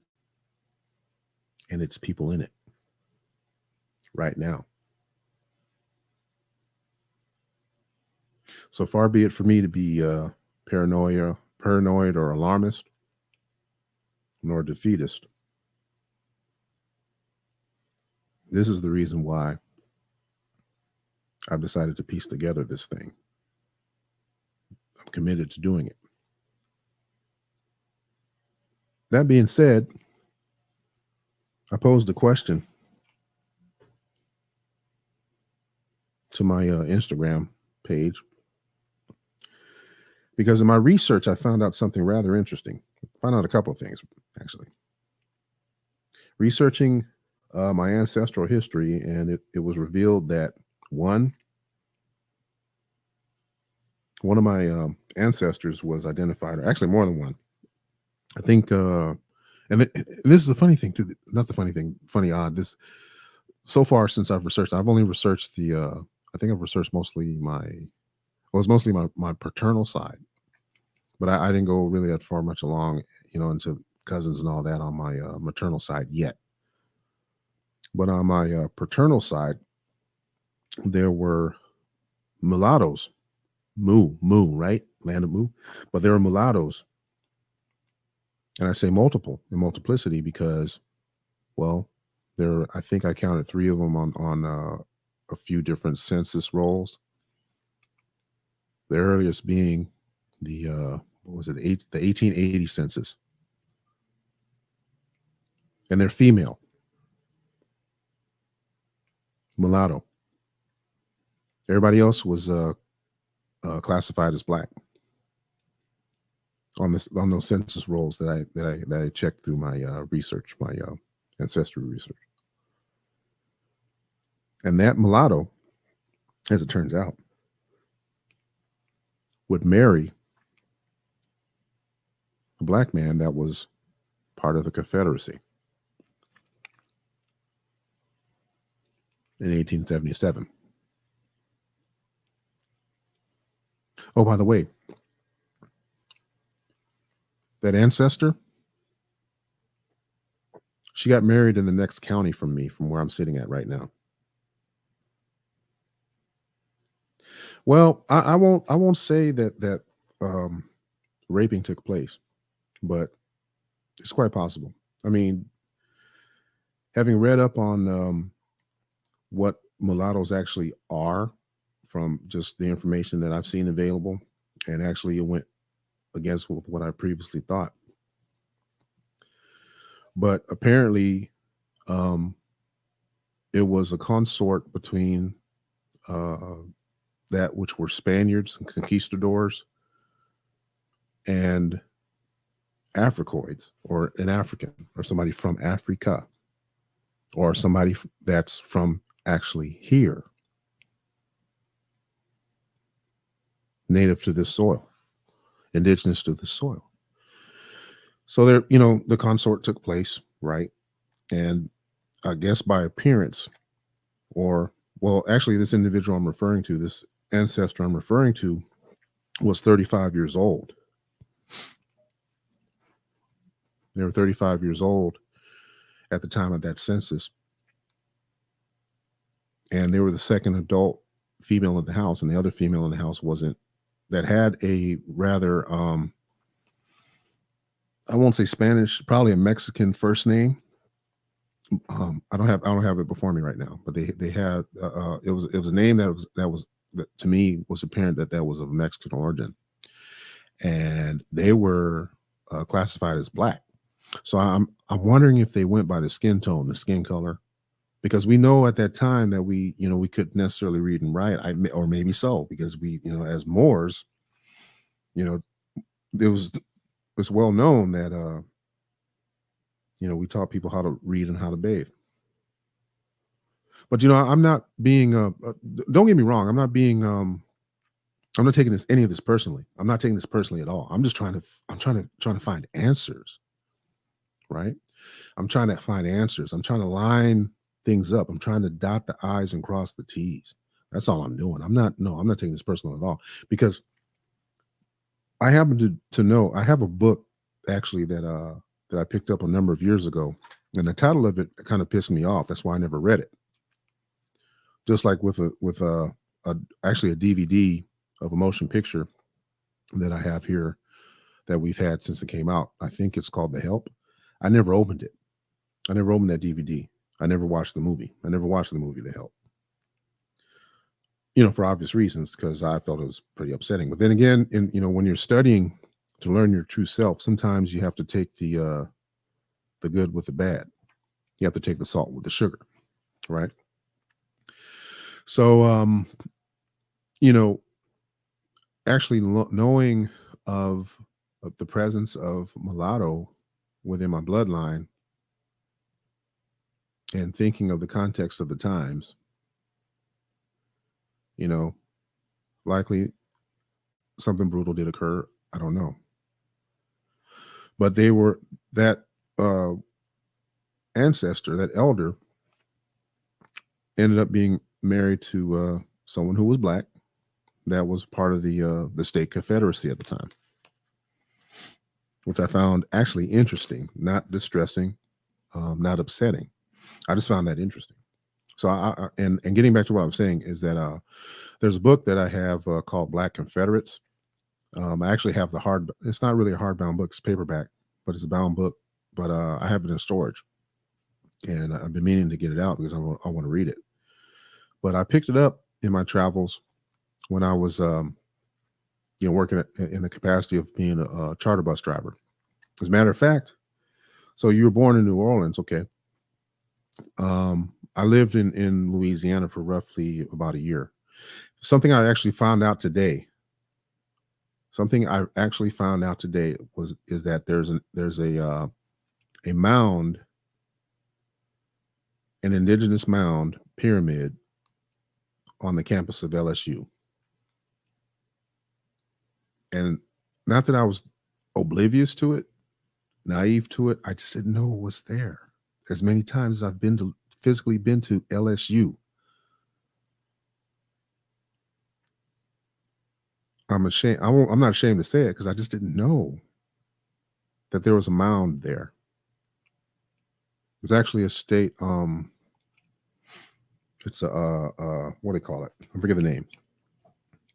and its people in it right now. So far be it for me to be paranoid or alarmist, nor defeatist. This is the reason why I've decided to piece together this thing. I'm committed to doing it. That being said, I posed a question to my Instagram page because in my research, I found out something rather interesting. I found out a couple of things, actually. Researching my ancestral history, and it was revealed that one of my ancestors was identified, or actually more than one. I think, and this is a funny thing too. Not the funny thing, funny odd. This so far since I've researched, I've only researched I think I've researched mostly my paternal side, but I didn't go really that far much along, into cousins and all that on my maternal side yet. But on my paternal side, there were mulattoes, Moo, right? Land of Moo. But there were mulattoes. And I say multiple in multiplicity because, well, I think I counted 3 of them on a few different census rolls. The earliest being the what was it, the 1880 census. And they're female, mulatto. Everybody else was classified as black on those census rolls that I checked through my research, my ancestry research. And that mulatto, as it turns out, would marry a black man that was part of the Confederacy in 1877. Oh, by the way, that ancestor, she got married in the next county from me, from where I'm sitting at right now. Well, I won't say that raping took place, but it's quite possible. I mean, having read up on what mulattoes actually are from just the information that I've seen available, and actually it went against what I previously thought. But apparently, it was a consort between that which were Spaniards and conquistadors and Africoids, or an African, or somebody from Africa, or somebody that's from actually here, native to this soil, indigenous to the soil. So there, the consort took place, right? And I guess by appearance, or, well, actually, this individual I'm referring to, this ancestor I'm referring to, was 35 years old. They were 35 years old at the time of that census. And they were the second adult female in the house, and the other female in the house that had a rather, I won't say Spanish, probably a Mexican first name. I don't have it before me right now, but they had it was a name that to me was apparent that was of Mexican origin, and they were classified as black. So I'm wondering if they went by the skin tone, the skin color, because we know at that time that we couldn't necessarily read and write, or maybe so, because we, as Moors, it's well known that we taught people how to read and how to bathe. But I'm not being don't get me wrong, I'm not taking any of this personally. I'm not taking this personally at all. I'm just trying to find answers, right? I'm trying to find answers. I'm trying to line things up. I'm trying to dot the I's and cross the T's. That's all I'm doing. I'm not taking this personal at all, because I happen to know, I have a book actually that I picked up a number of years ago, and the title of it kind of pissed me off. That's why I never read it. Just like with actually a DVD of a motion picture that I have here that we've had since it came out. I think it's called The Help. I never opened it. I never opened that DVD. I never watched the movie. I never watched the movie The Help. For obvious reasons, because I felt it was pretty upsetting. But then again, when you're studying to learn your true self, sometimes you have to take the good with the bad. You have to take the salt with the sugar, right? So, actually knowing of the presence of mulatto within my bloodline, and thinking of the context of the times, likely something brutal did occur. I don't know. But that ancestor, that elder, ended up being married to someone who was black, that was part of the state Confederacy at the time, which I found actually interesting, not distressing, not upsetting. I just found that interesting. So and getting back to what I'm saying is that there's a book that I have called Black Confederates. I actually have the hard. It's not really a hardbound book; it's paperback, but it's a bound book. But I have it in storage, and I've been meaning to get it out because I want to read it. But I picked it up in my travels when I was, working in the capacity of being a charter bus driver. As a matter of fact, so you were born in New Orleans, okay? I lived in Louisiana for roughly about a year. Something I actually found out today. Something I actually found out today is that there's a mound, an indigenous mound pyramid on the campus of LSU. And not that I was oblivious to it, naive to it, I just didn't know it was there. As many times as I've physically been to LSU, I'm ashamed. I'm not ashamed to say it because I just didn't know that there was a mound there. It was actually a state. It's a what do they call it? I forget the name.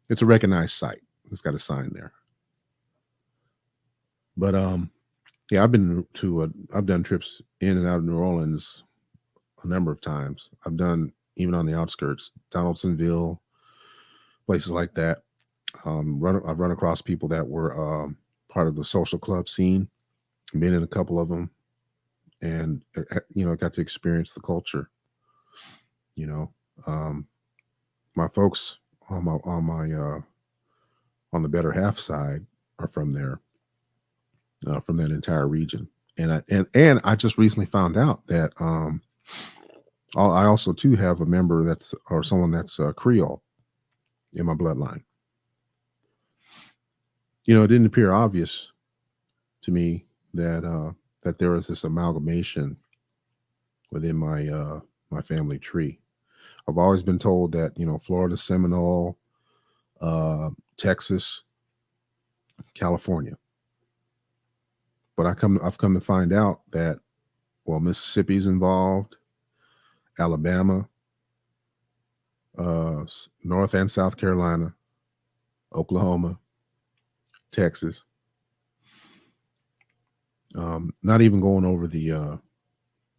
It's a recognized site. It's got a sign there. But yeah, I've done trips in and out of New Orleans a number of times. I've done even on the outskirts, Donaldsonville, places like that. I've run across people that were part of the social club scene, been in a couple of them, and got to experience the culture. You know, my folks on the better half side are from there, from that entire region, and I just recently found out that I also too have a member or someone that's Creole in my bloodline. It didn't appear obvious to me that there was this amalgamation within my family tree. I've always been told that Florida, Seminole, Texas, California, but I've come to find out that Mississippi's involved, Alabama, North and South Carolina, Oklahoma, Texas. Not even going over the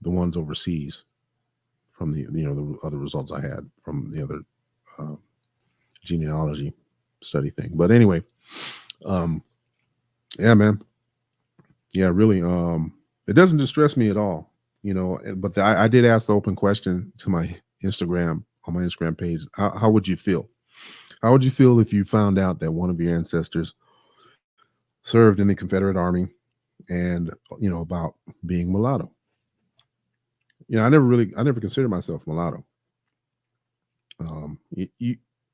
ones overseas from the other results I had from the other genealogy study thing. But anyway, yeah, man, yeah, really, it doesn't distress me at all, But I did ask the open question to my Instagram on my Instagram page. How would you feel? How would you feel if you found out that one of your ancestors served in the Confederate Army and about being mulatto? I never considered myself mulatto.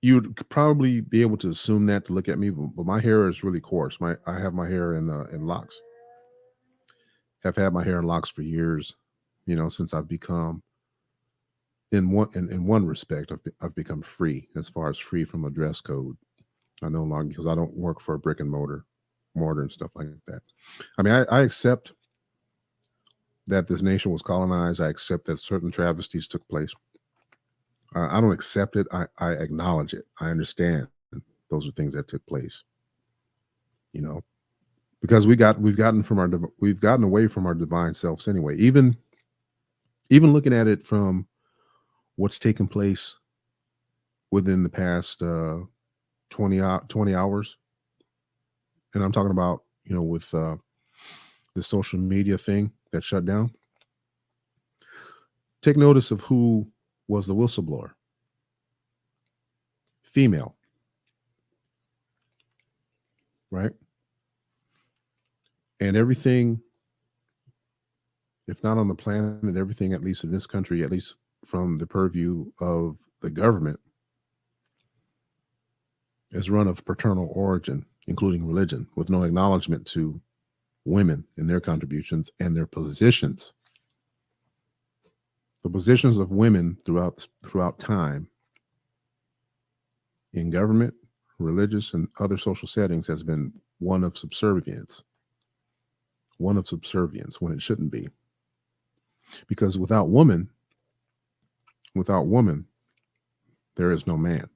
You'd probably be able to assume that to look at me, but my hair is really coarse. I have my hair in locks. Have had my hair in locks for years, since I've become in one respect, I've become free as far as free from a dress code. I no longer, because I don't work for a brick and mortar and stuff like that. I mean, I accept that this nation was colonized. I accept that certain travesties took place. I don't accept it. I acknowledge it. I understand those are things that took place. Because we've gotten away from our divine selves anyway. Even looking at it from what's taken place within the past 20 hours, and I'm talking about with the social media thing that shut down. Take notice of who was the whistleblower. Female. Right? And everything, if not on the planet, everything, at least in this country, at least from the purview of the government, is run of paternal origin, including religion, with no acknowledgement to women and their contributions and their positions. The positions of women throughout time in government, religious, and other social settings has been one of subservience when it shouldn't be. because without woman, there is no man.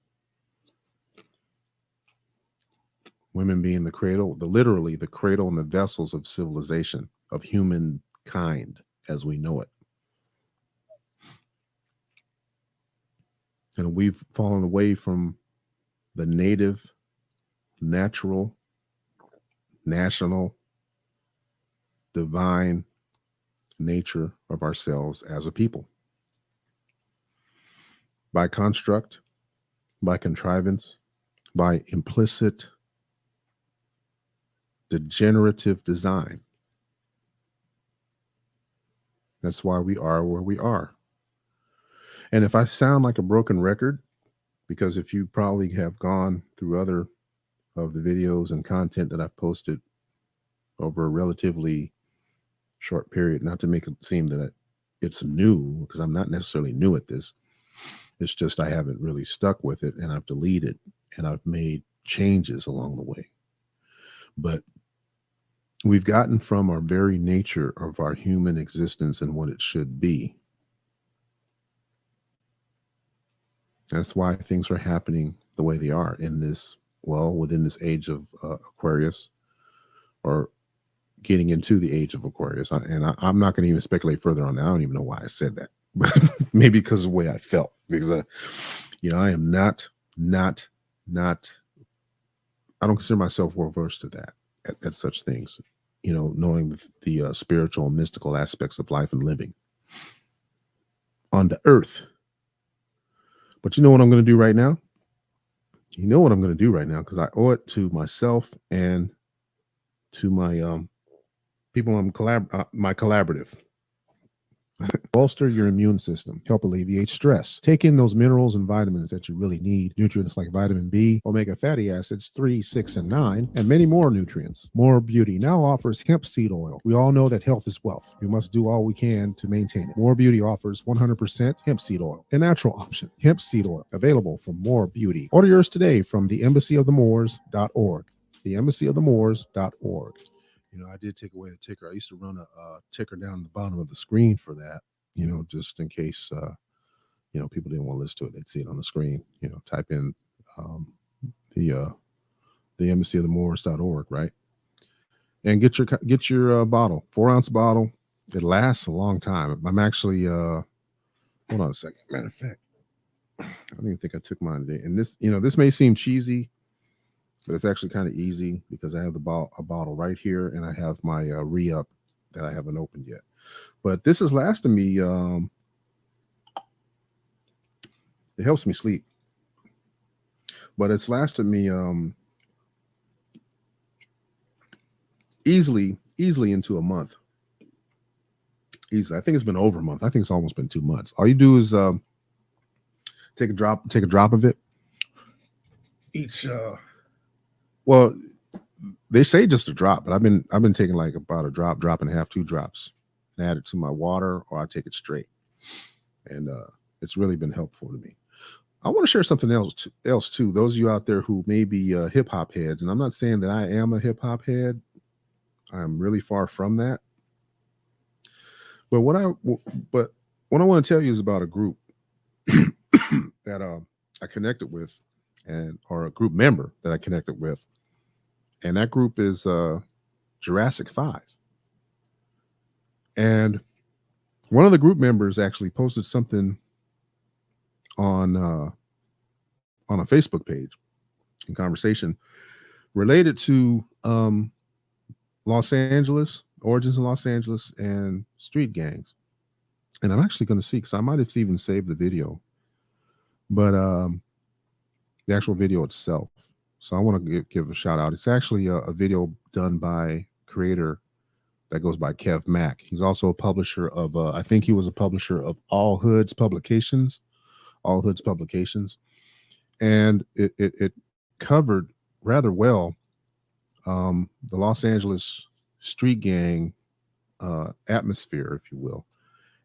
Women being the cradle, literally the cradle and the vessels of civilization, of humankind as we know it. And we've fallen away from the native, natural, national, divine nature of ourselves as a people. By construct, by contrivance, by implicit degenerative design. That's why we are where we are. And if I sound like a broken record, because if you probably have gone through other of the videos and content that I've posted over a relatively short period, not to make it seem that it's new, because I'm not necessarily new at this. It's just I haven't really stuck with it, and I've deleted and I've made changes along the way. But we've gotten from our very nature of our human existence and what it should be. That's why things are happening the way they are in this, well, within this age of Aquarius, or getting into the age of Aquarius. I'm not going to even speculate further on that. I don't even know why I said that, but maybe because of the way I felt, because, I am not, I don't consider myself well versed to that, at such things, knowing the spiritual and mystical aspects of life and living on the earth. But you know what I'm going to do right now? You know what I'm going to do right now, because I owe it to myself and to my people on my collaborative. Bolster your immune system, help alleviate stress. Take in those minerals and vitamins that you really need. Nutrients like vitamin B, omega fatty acids 3, 6, and 9, and many more nutrients. More Beauty now offers hemp seed oil. We all know that health is wealth. We must do all we can to maintain it. More Beauty offers 100% hemp seed oil, a natural option. Hemp seed oil, available from More Beauty. Order yours today from the embassyofthemoors.org. The embassyofthemoors.org. I did take away the ticker. I used to run a ticker down the bottom of the screen for that, just in case, people didn't want to listen to it. They'd see it on the screen, type in the embassyofthemoors.org, right? And get your bottle, 4-ounce bottle. It lasts a long time. I'm actually, hold on a second. Matter of fact, I don't even think I took mine today. And this, this may seem cheesy, but it's actually kind of easy because I have a bottle right here, and I have my re-up that I haven't opened yet. But this has lasted me, it helps me sleep. But it's lasted me easily into a month. Easily. I think it's been over a month. I think it's almost been 2 months. All you do is take a drop of it each. Well, they say just a drop, but I've been taking like about a drop and a half, 2 drops, and add it to my water, or I take it straight, and it's really been helpful to me. I want to share something else too. Those of you out there who may be hip hop heads, and I'm not saying that I am a hip hop head. I'm really far from that. But what I want to tell you is about a group that I connected with, or a group member that I connected with. And that group is Jurassic 5. And one of the group members actually posted something on a Facebook page in conversation related to Los Angeles, origins in Los Angeles, and street gangs. And I'm actually going to see, because I might have even saved the video, but the actual video itself. So I want to give a shout out. It's actually a video done by creator that goes by Kev Mack. He's also a publisher of, I think he was a publisher of All Hoods Publications. And it covered rather well the Los Angeles street gang atmosphere, if you will.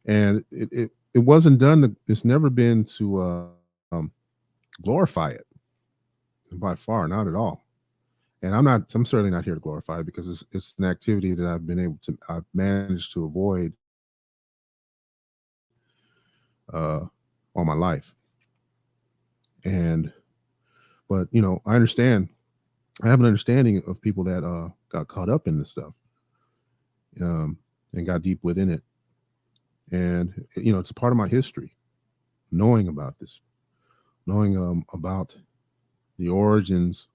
And it wasn't done. It's never been to glorify it. By far, not at all. And I'm certainly not here to glorify it, because it's an activity that I've managed to avoid uh, all my life. And but I understand. I have an understanding of people that got caught up in this stuff, um, and got deep within it. And it's a part of my history, knowing about this, knowing about the origins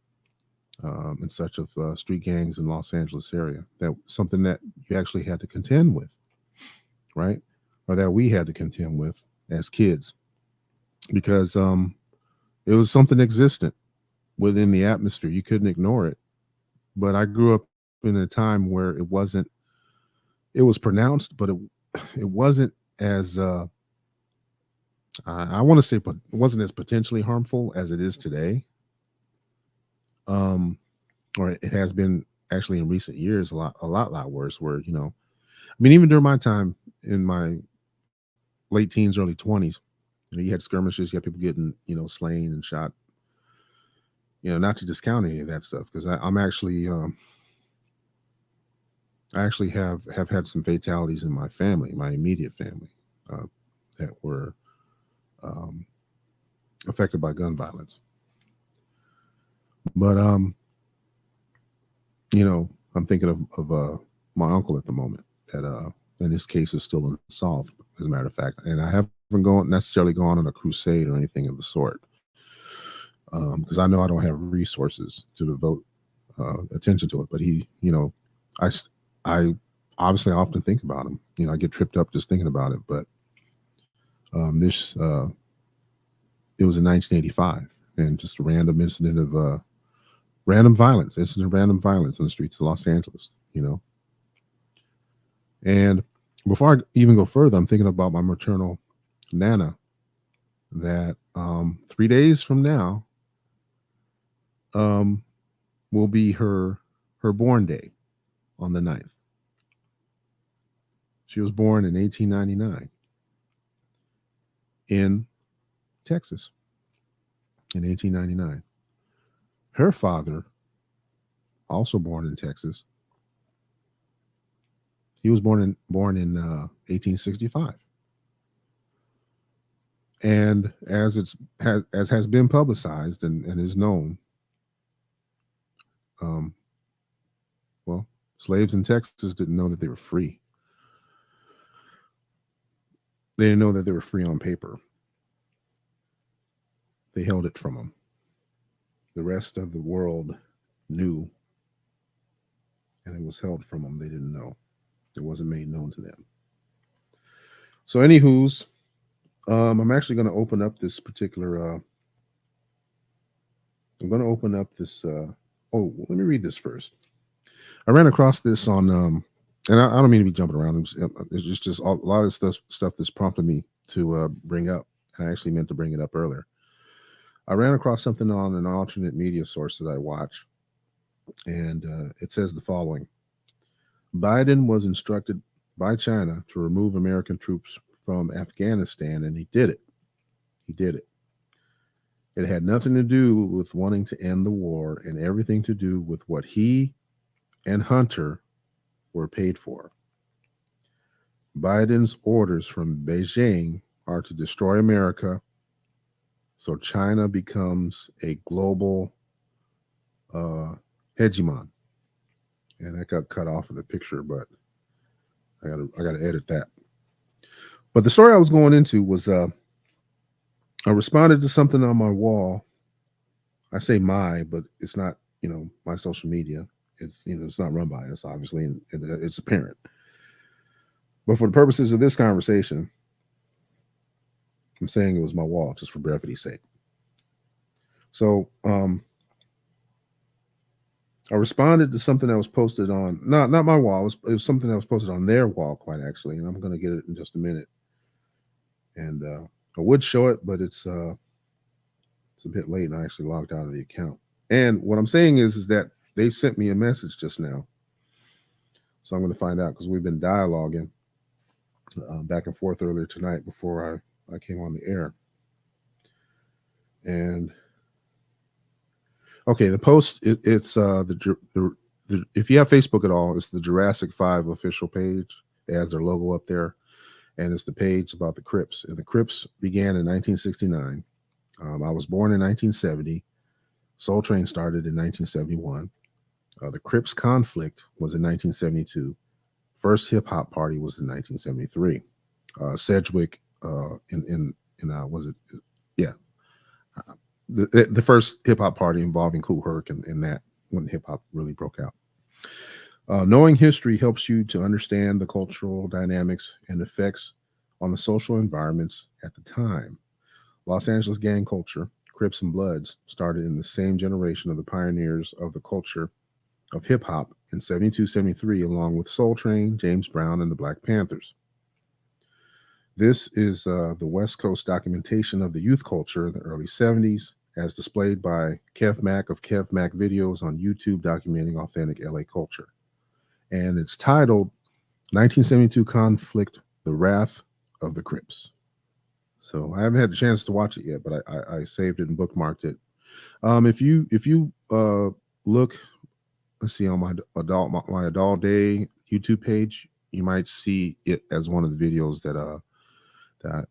and such of street gangs in Los Angeles area. That something that you actually had to contend with, right? Or that we had to contend with as kids, because it was something existent within the atmosphere. You couldn't ignore it. But I grew up in a time where it was pronounced, but it wasn't as I want to say, but it wasn't as potentially harmful as it is today. Um, or it has been actually in recent years, a lot worse. Where I mean, even during my time in my late teens, early 20s, you had skirmishes, you had people getting slain and shot. Not to discount any of that stuff, because I'm actually I actually have had some fatalities in my family, my immediate family, uh, that were um, affected by gun violence. But I'm thinking of my uncle at the moment that and this case is still unsolved, as a matter of fact. And I haven't necessarily gone on a crusade or anything of the sort, because I know I don't have resources to devote attention to it. But I I obviously often think about him. I get tripped up just thinking about it. But this it was in 1985, and just a random incident of random violence in the streets of Los Angeles. And before I even go further, I'm thinking about my maternal nana. That 3 days from now um, will be her born day on the 9th. She was born in 1899 in Texas. In 1899, her father, also born in Texas, he was born in 1865. And as has been publicized and is known, um, well, slaves in Texas didn't know that they were free. They didn't know that they were free on paper. They held it from them. The rest of the world knew, and it was held from them. They didn't know. It wasn't made known to them. So, anywho's, I'm actually going to open up this particular. I'm going to open up this. Oh, let me read this first. I ran across this on, and I don't mean to be jumping around. It's just a lot of stuff that's prompted me to bring up. And I actually meant to bring it up earlier. I ran across something on an alternate media source that I watch, and it says the following: Biden was instructed by China to remove American troops from Afghanistan, and he did it. He did it. It had nothing to do with wanting to end the war and everything to do with what he and Hunter were paid for. Biden's orders from Beijing are to destroy America so China becomes a global hegemon. And that got cut off of the picture, but I gotta edit that. But the story I was going into was I responded to something on my wall. I say my, but it's not my social media. It's it's not run by us, obviously, and it's apparent. But for the purposes of this conversation, I'm saying it was my wall just for brevity's sake. So I responded to something that was posted on not my wall. It was something that was posted on their wall, quite actually, and I'm going to get it in just a minute. And I would show it, but it's a bit late, and I actually logged out of the account. And what I'm saying is that they sent me a message just now, so I'm going to find out, because we've been dialoguing back and forth earlier tonight before I came on the air. And okay, the post it's the if you have Facebook at all, it's the Jurassic 5 official page. It has their logo up there, and it's the page about the Crips. And the Crips began in 1969. I was born in 1970. Soul Train started in 1971. The Crips conflict was in 1972. First hip hop party was in 1973. Sedgwick was it? Yeah, the first hip hop party involving Kool Herc, and that when hip hop really broke out. Knowing history helps you to understand the cultural dynamics and effects on the social environments at the time. Los Angeles gang culture, Crips and Bloods, started in the same generation of the pioneers of the culture of hip hop in 72, 73, along with Soul Train, James Brown, and the Black Panthers. This is the West Coast documentation of the youth culture in the early 70s, as displayed by Kev Mack of Kev Mack videos on YouTube documenting authentic LA culture. And it's titled 1972 Conflict, The Wrath of the Crips. So I haven't had a chance to watch it yet, but I saved it and bookmarked it. If you look, let's see, on my adult day YouTube page, you might see it as one of the videos that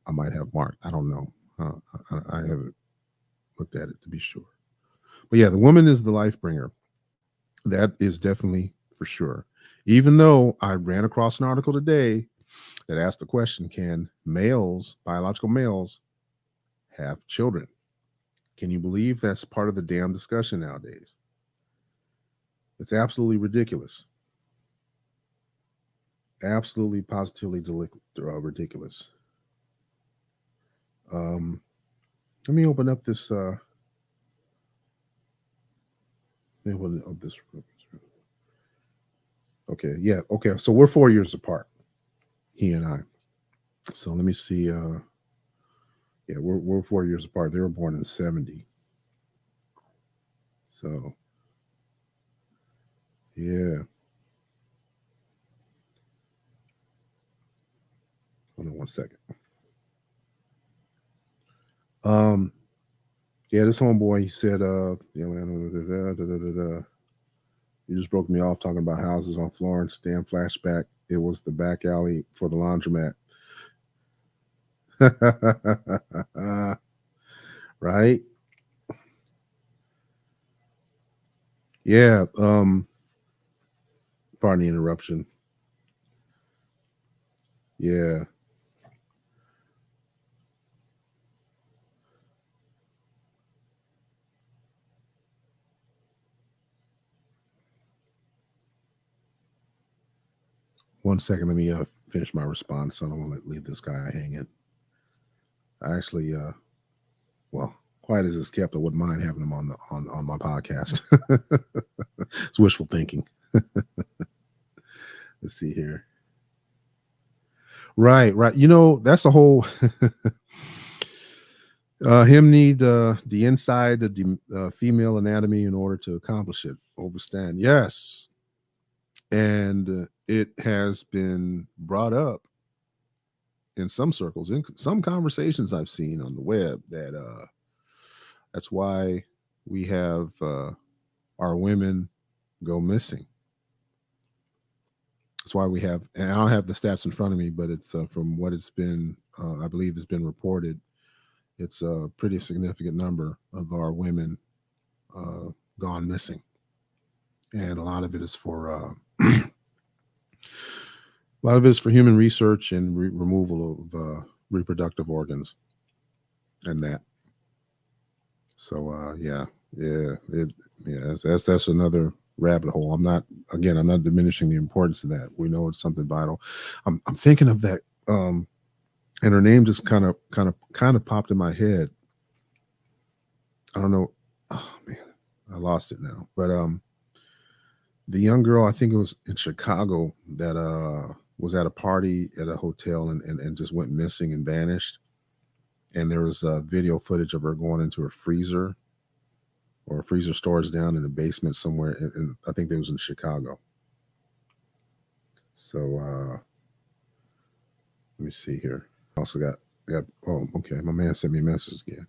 I might have marked. I don't know. I haven't looked at it to be sure. But yeah, the woman is the life bringer. That is definitely for sure. Even though I ran across an article today that asked the question, can males, biological males, have children? Can you believe that's part of the damn discussion nowadays? It's absolutely ridiculous. Absolutely, positively ridiculous. Let me open up this. Okay, yeah, okay. So we're 4 years apart, he and I. So let me see. Yeah, we're 4 years apart. They were born in 70. So yeah. Hold on one second. Yeah, this homeboy, he said, yeah, man, you just broke me off talking about houses on Florence. Damn flashback. It was the back alley for the laundromat. Right? Yeah. Pardon the interruption. Yeah. One second. Let me finish my response. I don't want to leave this guy hanging. I actually, well, quiet as it's kept, I wouldn't mind having him on my podcast. It's wishful thinking. Let's see here. Right. You know, that's a whole. Him need the inside of the female anatomy in order to accomplish it. Overstand, yes, and it has been brought up in some circles, in some conversations I've seen on the web, that that's why we have our women go missing. That's why we have, and I don't have the stats in front of me, but it's from what it's been, I believe, has been reported. It's a pretty significant number of our women gone missing, and a lot of it is for a lot of it is for human research and removal of reproductive organs, and that. So yeah, that's another rabbit hole. I'm not diminishing the importance of that. We know it's something vital. I'm thinking of that. And her name just kind of popped in my head. I don't know. Oh man, I lost it now. But the young girl, I think it was in Chicago, that was at a party at a hotel and just went missing and vanished. And there was video footage of her going into her freezer, or freezer storage down in the basement somewhere. And I think it was in Chicago. So let me see here. Also got oh, okay, my man sent me a message again.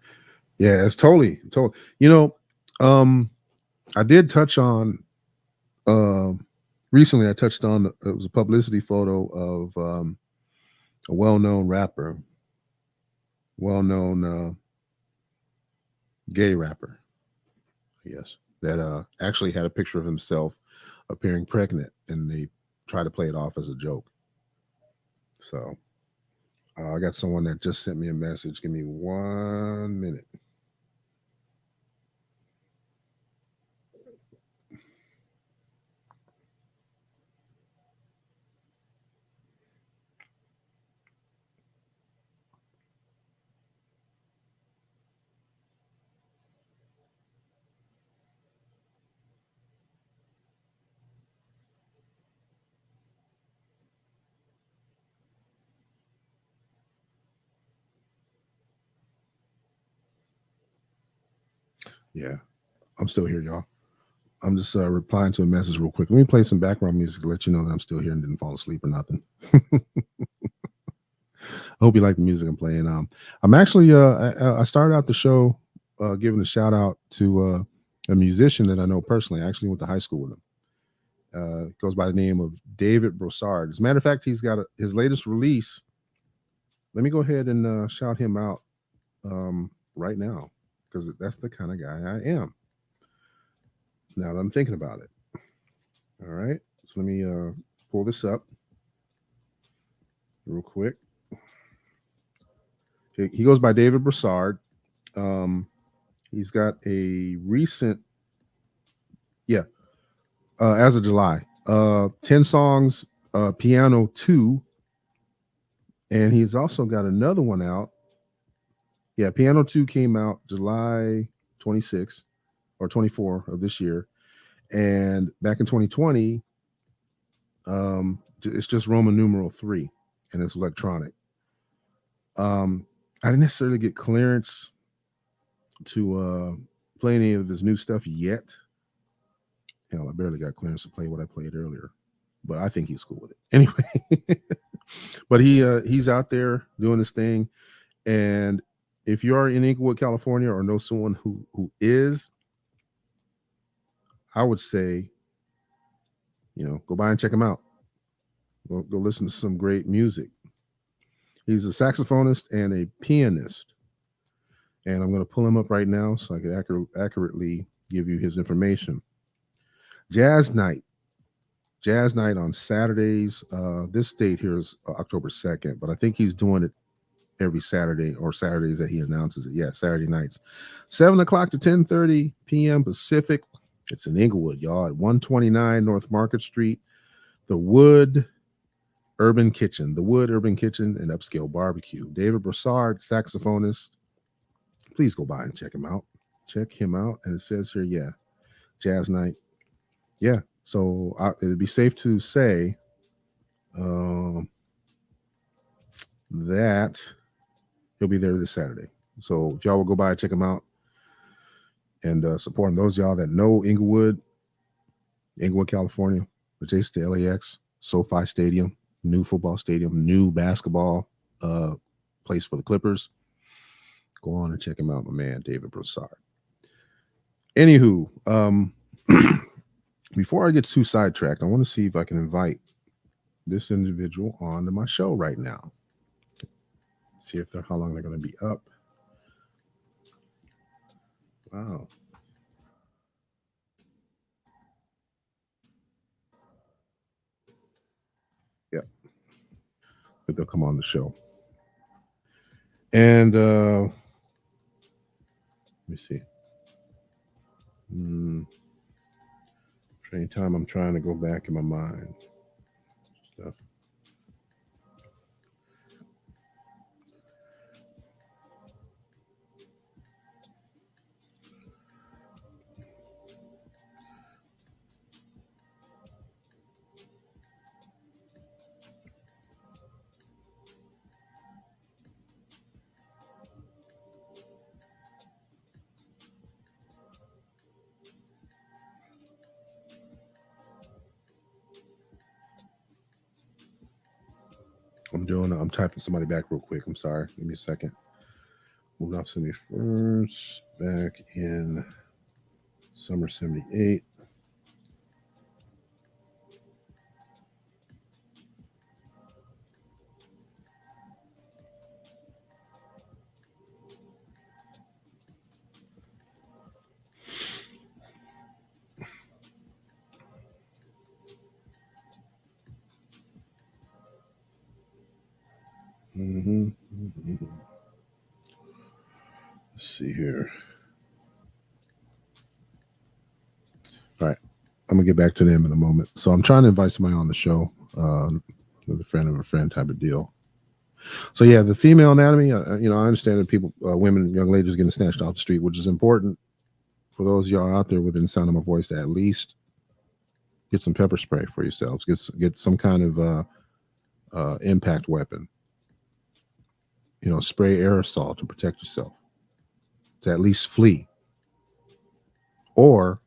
Yeah, it's totally. You know, I did touch on recently. I touched on, it was a publicity photo of a well-known rapper, well-known gay rapper, yes, that actually had a picture of himself appearing pregnant, and they try to play it off as a joke. So I got someone that just sent me a message. Give me 1 minute. Yeah, I'm still here, y'all. I'm just replying to a message real quick. Let me play some background music to let you know that I'm still here and didn't fall asleep or nothing. I hope you like the music I'm playing. I'm actually I started out the show giving a shout out to a musician that I know personally. I actually went to high school with him. Goes by the name of David Broussard. As a matter of fact, he's got his latest release. Let me go ahead and shout him out right now, because that's the kind of guy I am. Now that I'm thinking about it. All right. So let me pull this up real quick. He goes by David Broussard. He's got a recent, yeah, as of July, 10 songs, Piano 2. And he's also got another one out. Yeah, Piano 2 came out July 26th or 24 of this year. And back in 2020, it's just Roman numeral 3, and it's electronic. I didn't necessarily get clearance to play any of his new stuff yet. Hell, I barely got clearance to play what I played earlier, but I think he's cool with it anyway. But he's out there doing his thing, and if you are in Inglewood, California, or know someone who is, I would say, go by and check him out. Go listen to some great music. He's a saxophonist and a pianist, and I'm going to pull him up right now so I can accurately give you his information. Jazz night on Saturdays. This date here is October 2nd, but I think he's doing it every Saturday, or Saturdays that he announces it. Yeah, Saturday nights, 7 o'clock to 10:30 p.m. Pacific. It's in Inglewood, y'all, at 129 North Market Street. The Wood Urban Kitchen and Upscale Barbecue. David Broussard, saxophonist. Please go by and check him out. And it says here, yeah, jazz night. Yeah. So it'd be safe to say that he'll be there this Saturday. So if y'all will go by and check him out and support him. Those y'all that know Inglewood, California, adjacent to LAX, SoFi Stadium, new football stadium, new basketball place for the Clippers. Go on and check him out, my man, David Broussard. Anywho, before I get too sidetracked, I want to see if I can invite this individual onto my show right now. See if how long they're going to be up. Wow. Yeah. But they'll come on the show. And let me see. Anytime I'm trying to go back in my mind. Stuff. I'm typing somebody back real quick. I'm sorry. Give me a second. Moved off 71st, back in summer 78. Mm-hmm. Mm-hmm. Let's see here. All right. I'm gonna get back to them in a moment. So I'm trying to invite somebody on the show, with a friend of a friend type of deal. So yeah, the female anatomy. I understand that people, women, young ladies getting snatched off the street, which is important for those of y'all out there within the sound of my voice to at least get some pepper spray for yourselves. Get some kind of impact weapon. Spray aerosol to protect yourself, to at least flee, or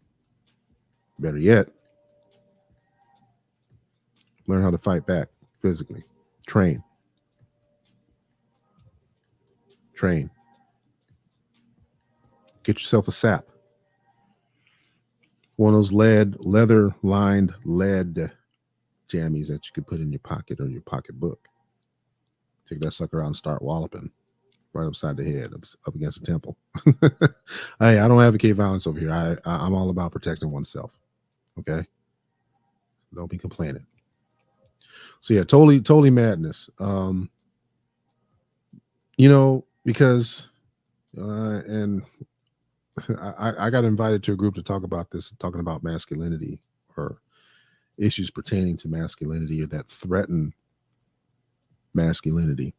better yet, learn how to fight back physically. Train, train. Get yourself a sap. One of those leather lined lead jammies that you could put in your pocket or your pocketbook. Take that sucker out and start walloping right upside the head, up against the temple. Hey, I don't advocate violence over here. I'm all about protecting oneself. Okay, don't be complaining. So yeah, totally madness. Because and I got invited to a group to talk about this, talking about masculinity or issues pertaining to masculinity or that threaten masculinity,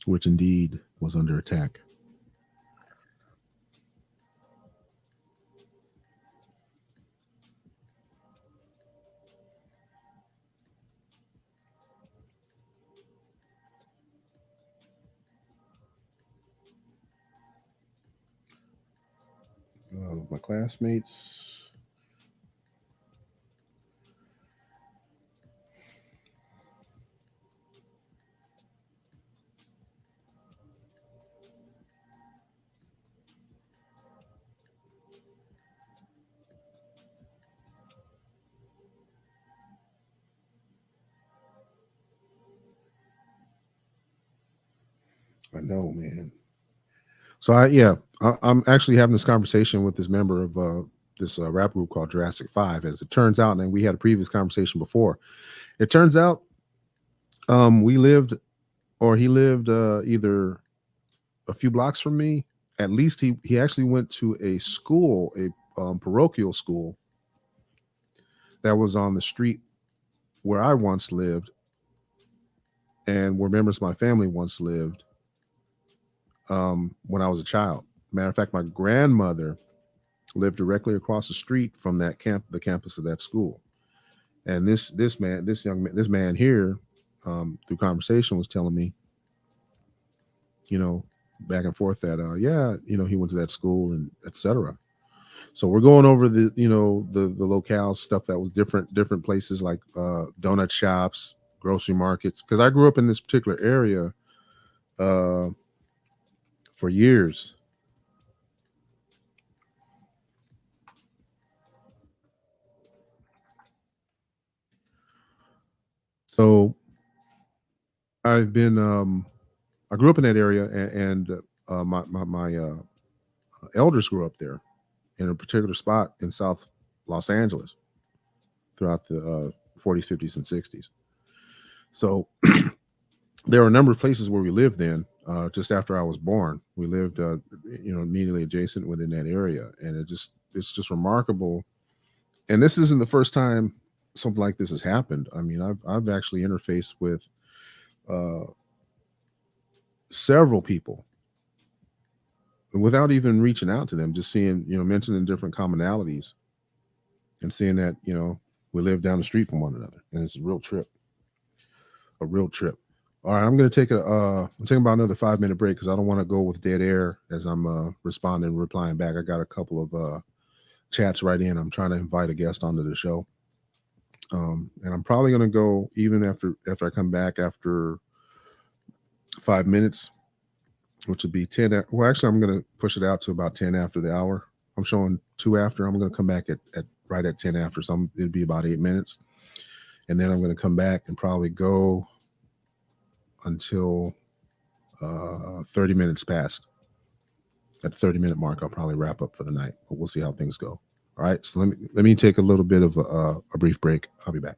which indeed was under attack. My classmates. I know, man. So I'm actually having this conversation with this member of this rap group called Jurassic 5. As it turns out, and we had a previous conversation before. It turns out, we lived, or he lived, either a few blocks from me. At least he actually went to a school, a parochial school that was on the street where I once lived, and where members of my family once lived, when I was a child. Matter of fact, my grandmother lived directly across the street from the campus of that school. And this man here, through conversation, was telling me, you know, back and forth that yeah, he went to that school and etc. So we're going over the locale stuff that was different places like donut shops, grocery markets. Because I grew up in this particular area uh, for years. So I've been I grew up in that area, and my elders grew up there in a particular spot in South Los Angeles throughout the 40s, 50s, and 60s. So there are a number of places where we lived then. Just after I was born, we lived, immediately adjacent within that area, and it's just remarkable. And this isn't the first time something like this has happened. I mean, I've actually interfaced with uh, several people without even reaching out to them, just seeing, mentioning different commonalities and seeing that, we live down the street from one another. And it's a real trip, a real trip. All right, I'm going to take I'm taking about another 5-minute break because I don't want to go with dead air as I'm responding, replying back. I got a couple of chats right in. I'm trying to invite a guest onto the show. And I'm probably going to go even after I come back after 5 minutes, which would be 10. Well, actually, I'm going to push it out to about 10 after the hour. I'm showing 2 after. I'm going to come back at right at 10 after. So it'll be about 8 minutes. And then I'm going to come back and probably go until 30 minutes past. At the 30-minute mark, I'll probably wrap up for the night. But we'll see how things go. All right. So let me take a little bit of a brief break. I'll be back.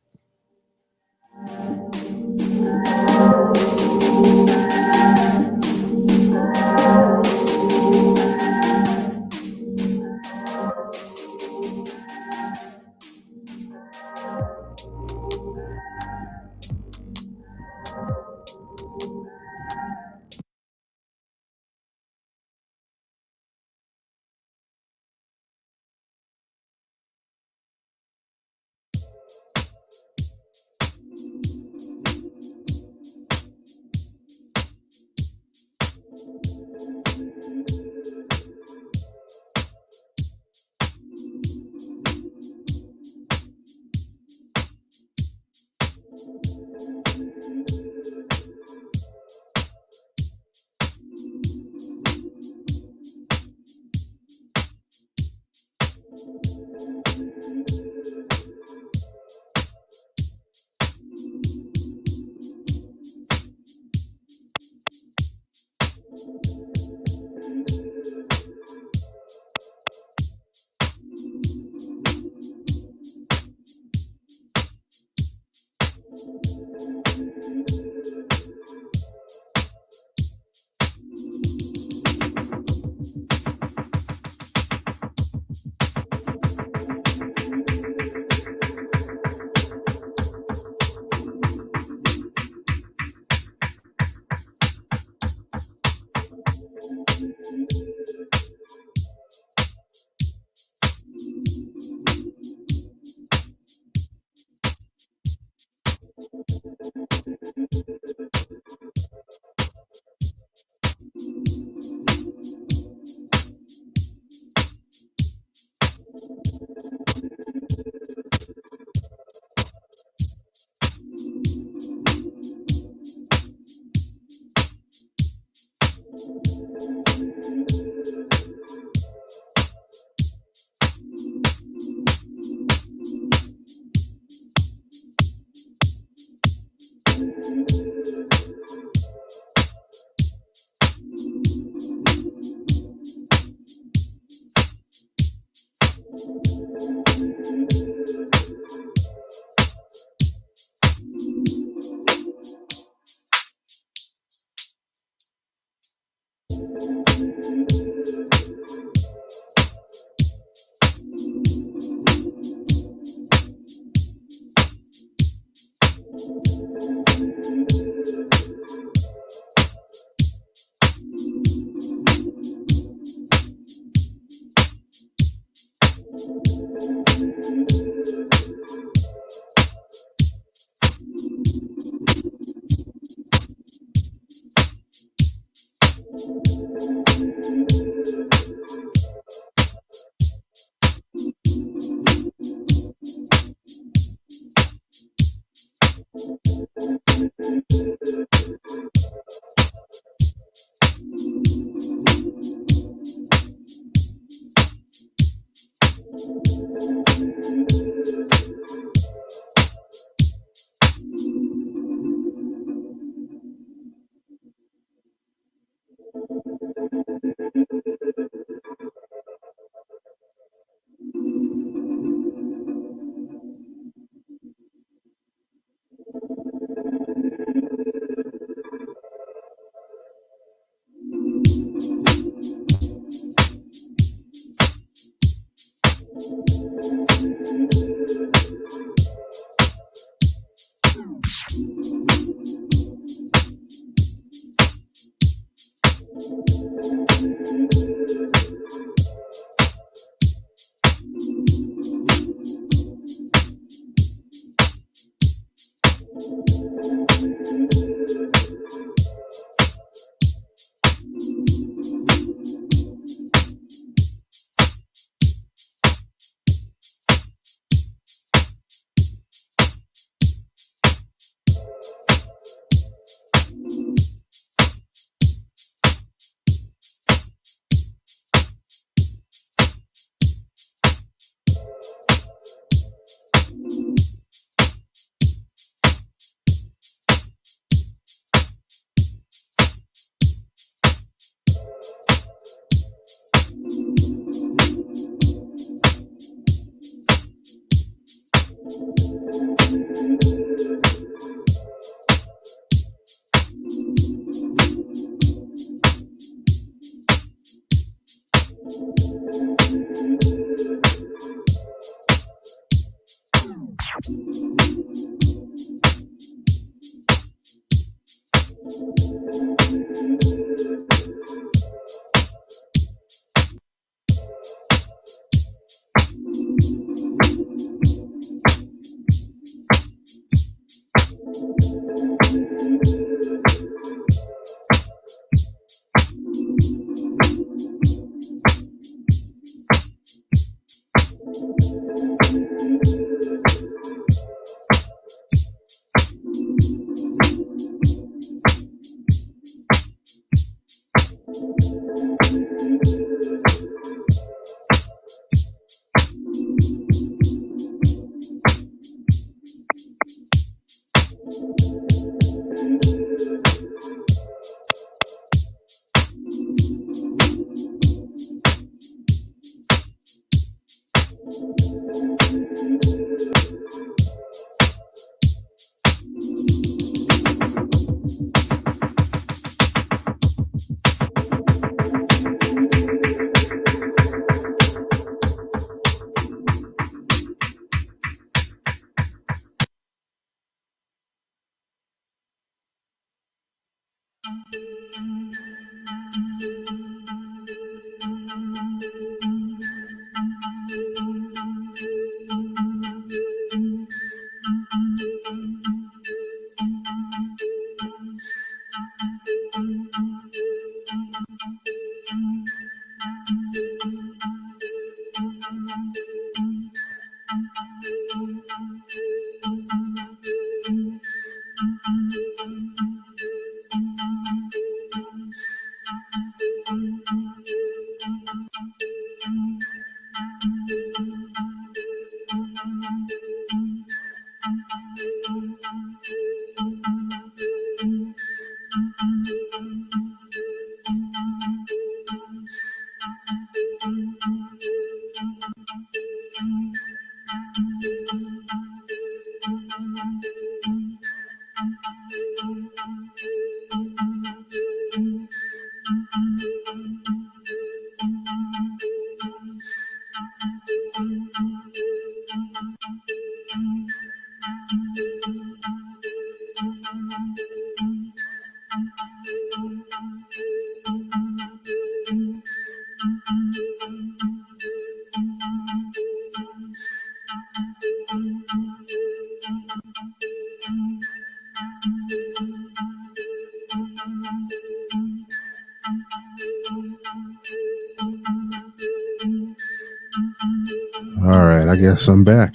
All right, I guess I'm back.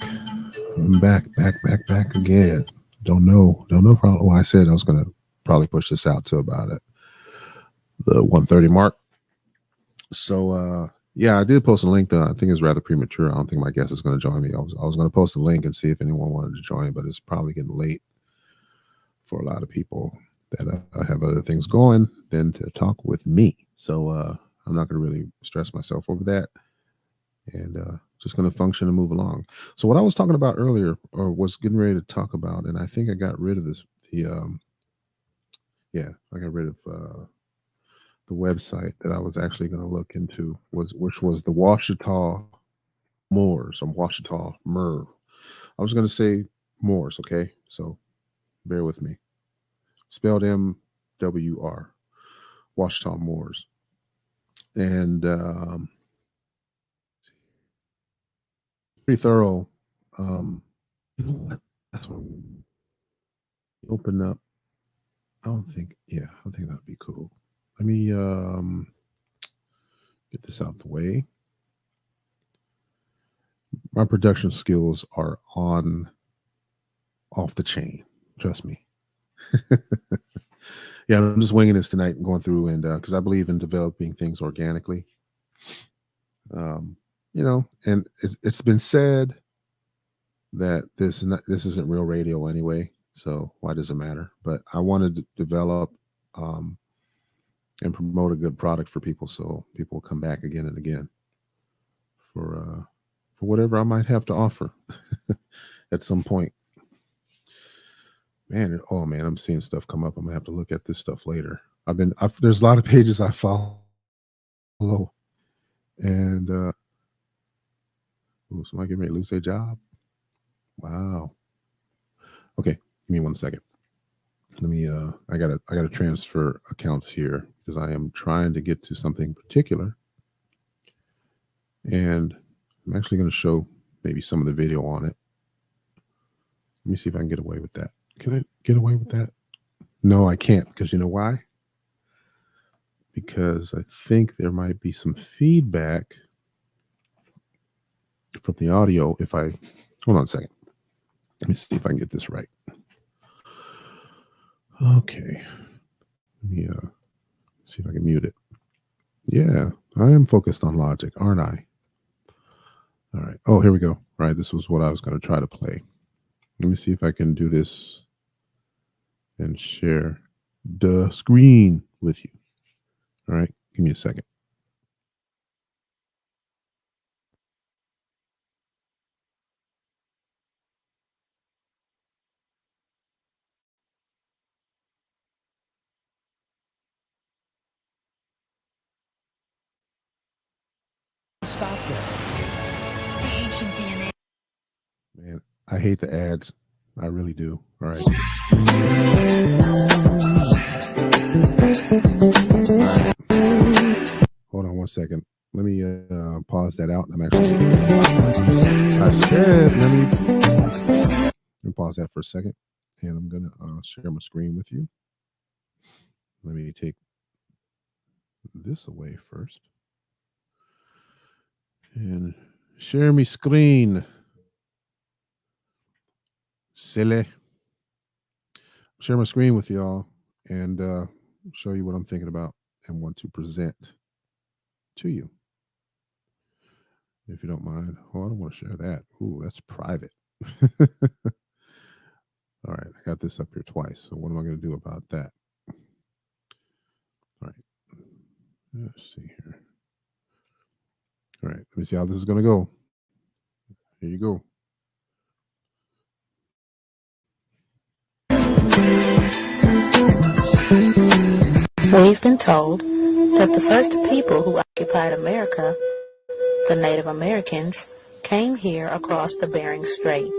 I'm back again. Don't know probably why I said I was gonna probably push this out to about the 1:30 mark. So yeah, I did post a link though. I think it's rather premature. I don't think my guest is gonna join me. I was gonna post a link and see if anyone wanted to join, but it's probably getting late for a lot of people that have other things going than to talk with me. So I'm not gonna really stress myself over that. And just going to function and move along. So what I was talking about earlier, or was getting ready to talk about, and I think I got rid of this. I got rid of the website that I was actually going to look into, which was the Washita Moors, or Washita Mer. I was going to say Moors, okay? So bear with me. Spelled MWR, Washita Moors, and pretty thorough. You know what? That's what open up. I think that'd be cool. Let me get this out the way. My production skills are off the chain. Trust me. Yeah, I'm just winging this tonight and going through, and because I believe in developing things organically. And it's been said that this isn't real radio anyway, so why does it matter? But I wanted to develop and promote a good product for people, so people will come back again and again for whatever I might have to offer at some point. Man, I'm seeing stuff come up. I'm gonna have to look at this stuff later. There's a lot of pages I follow, and somebody getting ready to lose their job. Wow. Okay, give me 1 second. Let me. I gotta transfer accounts here because I am trying to get to something particular, and I'm actually going to show maybe some of the video on it. Let me see if I can get away with that. Can I get away with that? No, I can't, because you know why? Because I think there might be some feedback from the audio if I hold on a second. Let me see if I can get this right. Okay. Let me see if I can mute it. Yeah, I am focused on logic, aren't I? All right. Oh, here we go. All right, this was what I was going to try to play. Let me see if I can do this and share the screen with you. All right, give me a second. Stop there. The ancient DNA. Man, I hate the ads. I really do. All right. Hold on 1 second. Let me pause that out. I said, let me pause that for a second. And I'm going to share my screen with you. Let me take this away first. And share me screen. Silly. Share my screen with y'all and show you what I'm thinking about and want to present to you. If you don't mind. Oh, I don't want to share that. Ooh, that's private. All right, I got this up here twice. So what am I going to do about that? All right. Let's see here. All right, let me see how this is going to go. Here you go. We've been told that the first people who occupied America, the Native Americans, came here across the Bering Strait.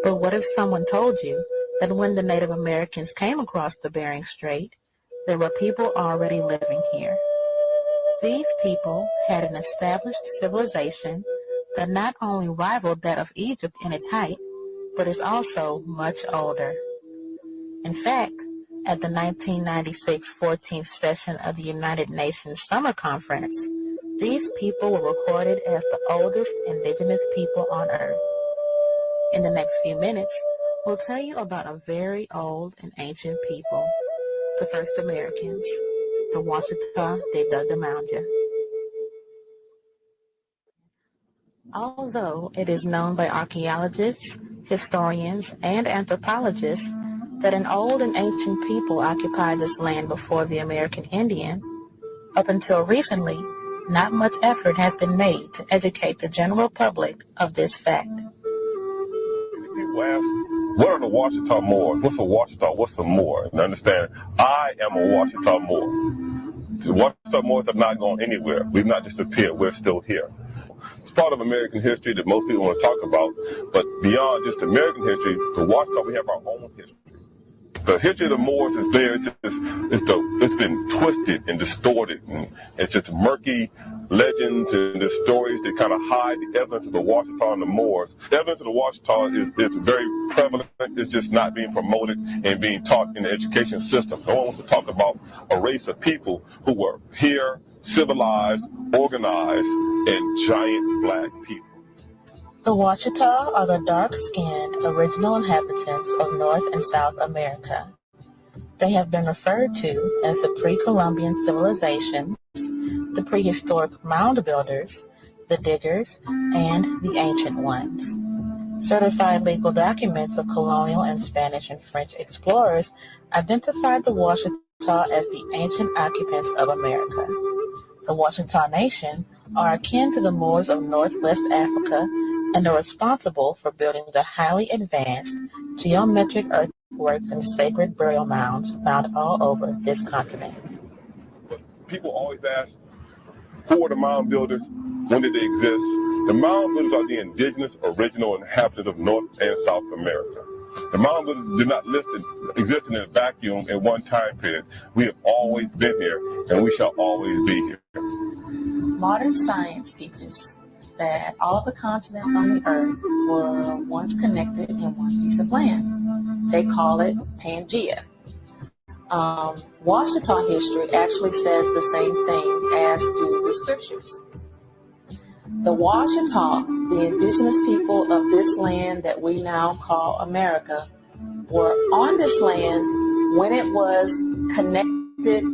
But what if someone told you that when the Native Americans came across the Bering Strait, there were people already living here? These people had an established civilization that not only rivaled that of Egypt in its height, but is also much older. In fact, at the 1996 14th session of the United Nations Summer Conference, these people were recorded as the oldest indigenous people on Earth. In the next few minutes, we'll tell you about a very old and ancient people, the first Americans, the Washita de Dugdamounja. Although it is known by archaeologists, historians, and anthropologists that an old and ancient people occupied this land before the American Indian, up until recently, not much effort has been made to educate the general public of this fact. People ask, what are the Washita Moors? What's a Washita? What's a Moor? And understand, I am a Washita Moor. The Washita Moors have not gone anywhere. We've not disappeared. We're still here. It's part of American history that most people want to talk about, but beyond just American history, the Washita, we have our own history. The history of the Moors is there. It's been twisted and distorted, and it's just murky legends and the stories that kind of hide the evidence of the Washita and the Moors. The evidence of the Washita is very prevalent. It's just not being promoted and being taught in the education system. No one wants to talk about a race of people who were here, civilized, organized, and giant black people. The Washita are the dark-skinned original inhabitants of North and South America. They have been referred to as the pre-Columbian civilizations, the prehistoric mound builders, the diggers, and the ancient ones. Certified legal documents of colonial and Spanish and French explorers identified the Washita as the ancient occupants of America. The Washita Nation are akin to the Moors of Northwest Africa and are responsible for building the highly advanced geometric earthworks and sacred burial mounds found all over this continent. People always ask, who are the mound builders? When did they exist? The mound builders are the indigenous original inhabitants of North and South America. The mound builders did not exist in a vacuum in one time period. We have always been here, and we shall always be here. Modern science teaches that all the continents on the earth were once connected in one piece of land. They call it Pangea. Washita history actually says the same thing as do the scriptures. The Washita, the indigenous people of this land that we now call America, were on this land when it was connected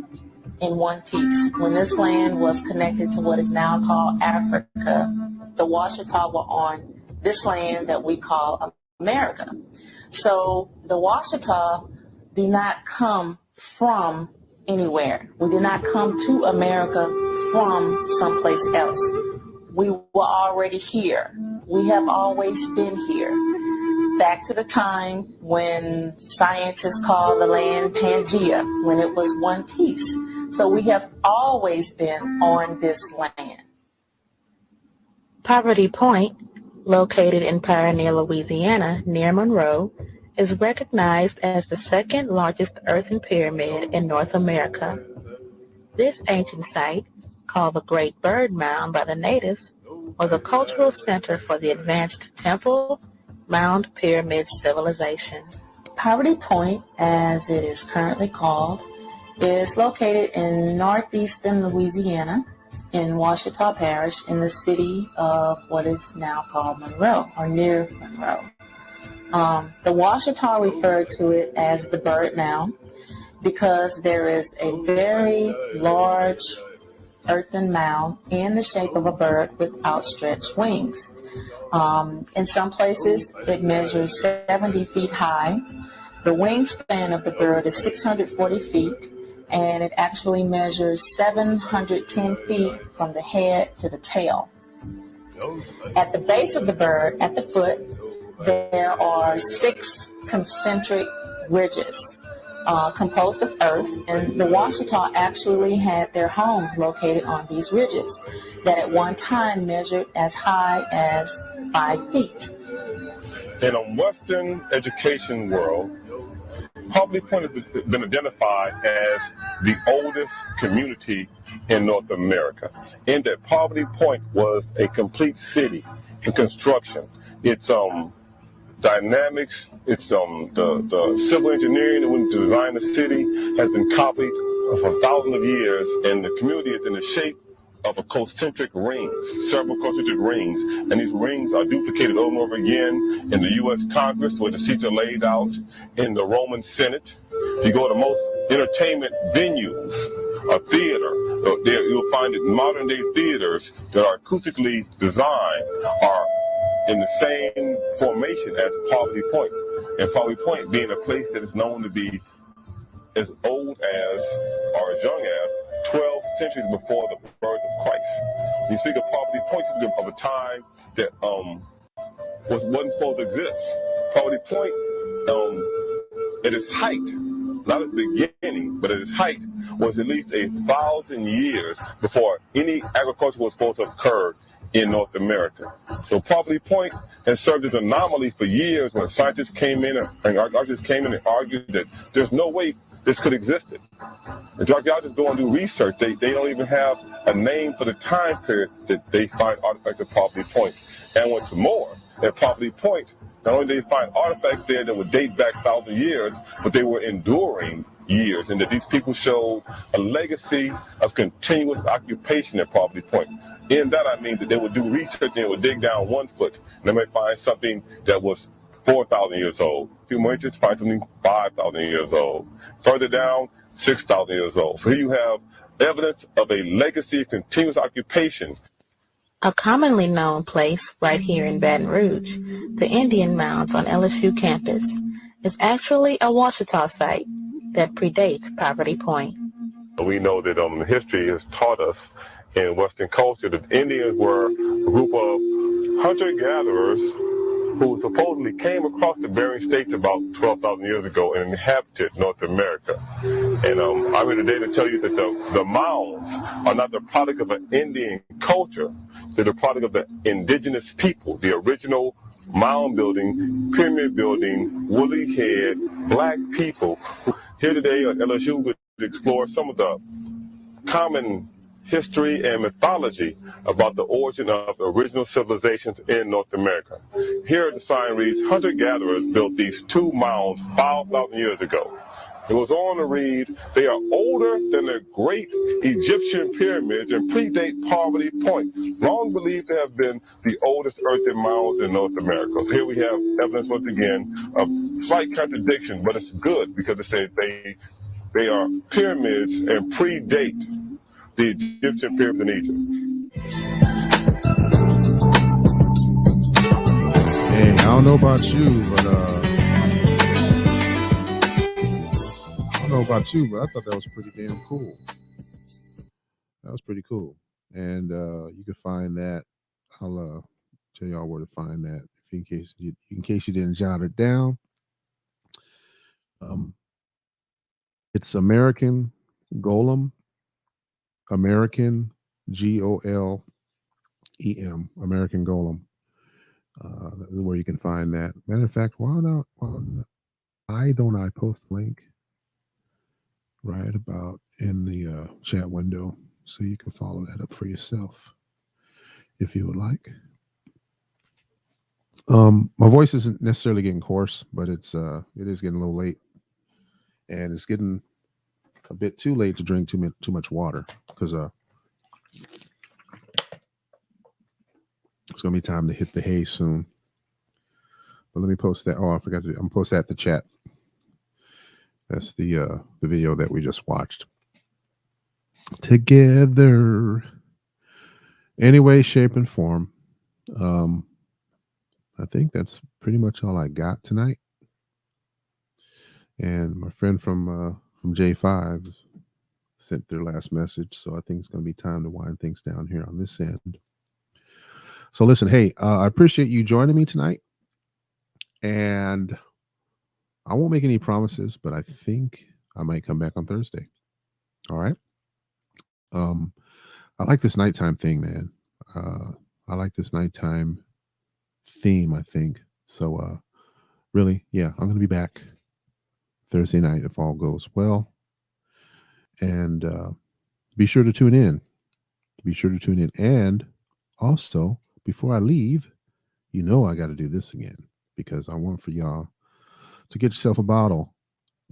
in one piece. When this land was connected to what is now called Africa, the Washita were on this land that we call America. So the Washita do not come from anywhere. We did not come to America from someplace else. We were already here. We have always been here. Back to the time when scientists called the land Pangea, when it was one piece. So we have always been on this land. Poverty Point, located in Pioneer, Louisiana, near Monroe, is recognized as the second largest earthen pyramid in North America. This ancient site, called the Great Bird Mound by the natives, was a cultural center for the advanced temple, mound, pyramid civilization. Poverty Point, as it is currently called, is located in northeastern Louisiana in Ouachita Parish in the city of what is now called Monroe, or near Monroe. The Ouachita referred to it as the Bird Mound because there is a very large earthen mound in the shape of a bird with outstretched wings. In some places, it measures 70 feet high. The wingspan of the bird is 640 feet, and it actually measures 710 feet from the head to the tail. At the base of the bird, at the foot, there are 6 concentric ridges composed of earth, and the Ouachita actually had their homes located on these ridges that at one time measured as high as 5 feet. In a Western education world, Poverty Point has been identified as the oldest community in North America, in that Poverty Point was a complete city in construction. Its dynamics, it's the civil engineering that went to design the city has been copied for thousands of years, and the community is in the shape of a concentric rings, several concentric rings, and these rings are duplicated over and over again in the U.S. Congress, where the seats are laid out, in the Roman Senate. If you go to most entertainment venues, a theater, there you'll find that modern day theaters that are acoustically designed are in the same formation as Poverty Point. And Poverty Point being a place that is known to be as old as, or as young as, 12 centuries before the birth of Christ. When you speak of Poverty Point, you think of a time that wasn't supposed to exist. Poverty Point, at its height, not at the beginning, but at its height, was at least 1,000 years before any agriculture was supposed to have occurred in North America. So Poverty Point has served as an anomaly for years when scientists came in and archaeologists came in and argued that there's no way this could exist. The archaeologists go and do research. They don't even have a name for the time period that they find artifacts at Poverty Point. And what's more, at Poverty Point, not only did they find artifacts there that would date back 1,000 years, but they were enduring years, and that these people showed a legacy of continuous occupation at Poverty Point. In that, I mean that they would do research and they would dig down 1 foot, and they might find something that was 4,000 years old. People might just find something 5,000 years old. Further down, 6,000 years old. So here you have evidence of a legacy of continuous occupation. A commonly known place right here in Baton Rouge, the Indian Mounds on LSU campus, is actually a Ouachita site that predates Poverty Point. We know that history has taught us in Western culture that Indians were a group of hunter-gatherers who supposedly came across the Bering Straits about 12,000 years ago and inhabited North America. And I'm here today to tell you that the mounds are not the product of an Indian culture. They're the product of the indigenous people, the original mound building, pyramid building, woolly head, black people. Here today at LSU, we explore some of the common history and mythology about the origin of original civilizations in North America. Here the sign reads, hunter-gatherers built these 2 mounds 5,000 years ago. It was on to read, they are older than the great Egyptian pyramids and predate Poverty Point, long believed to have been the oldest earthen mounds in North America. So here we have evidence once again of slight contradiction, but it's good because it says they are pyramids and predate the Egyptian pyramids in Egypt. Hey, I don't know about you, but I thought that was pretty damn cool. That was pretty cool, and you can find that. I'll tell y'all where to find that in case you didn't jot it down. It's American Golem. American GOLEM, American Golem. Where you can find that. Matter of fact, why don't I post the link right about in the chat window so you can follow that up for yourself if you would like. My voice isn't necessarily getting coarse, but it is getting a little late, and it's getting a bit too late to drink too much water because it's gonna be time to hit the hay soon. But let me post that. Oh, I forgot to. I'm gonna post that in the chat. That's the video that we just watched together. Any way, shape, and form. I think that's pretty much all I got tonight. And my friend from J5 sent their last message, so I think it's going to be time to wind things down here on this end. So listen, hey, I appreciate you joining me tonight, and I won't make any promises, but I think I might come back on Thursday. All right. I like this nighttime thing, man. I like this nighttime theme, I think. So really, yeah, I'm gonna be back Thursday night if all goes well. And be sure to tune in. Be sure to tune in. And also, before I leave, you know I got to do this again because I want for y'all to get yourself a bottle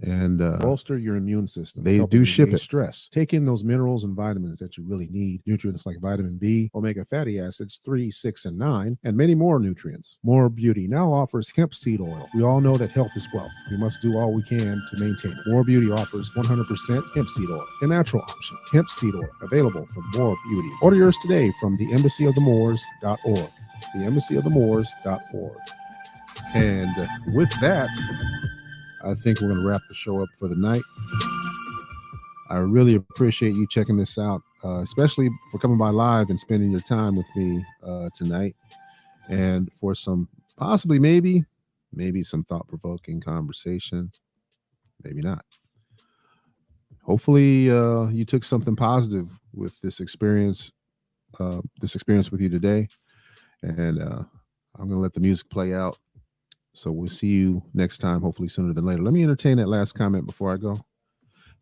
and bolster your immune system. They do ship it. Stress. Take in those minerals and vitamins that you really need. Nutrients like vitamin B, omega fatty acids 3, 6, and 9, and many more nutrients. More Beauty now offers hemp seed oil. We all know that health is wealth. We must do all we can to maintain it. More Beauty offers 100% hemp seed oil, a natural option. Hemp seed oil available from More Beauty. Order yours today from the embassyofthemoors.org. The embassyofthemoors.org. And with that, I think we're going to wrap the show up for the night. I really appreciate you checking this out, especially for coming by live and spending your time with me tonight, and for some possibly maybe some thought-provoking conversation, maybe not. Hopefully you took something positive with this experience with you today, and I'm going to let the music play out. So we'll see you next time, hopefully sooner than later. Let me entertain that last comment before I go.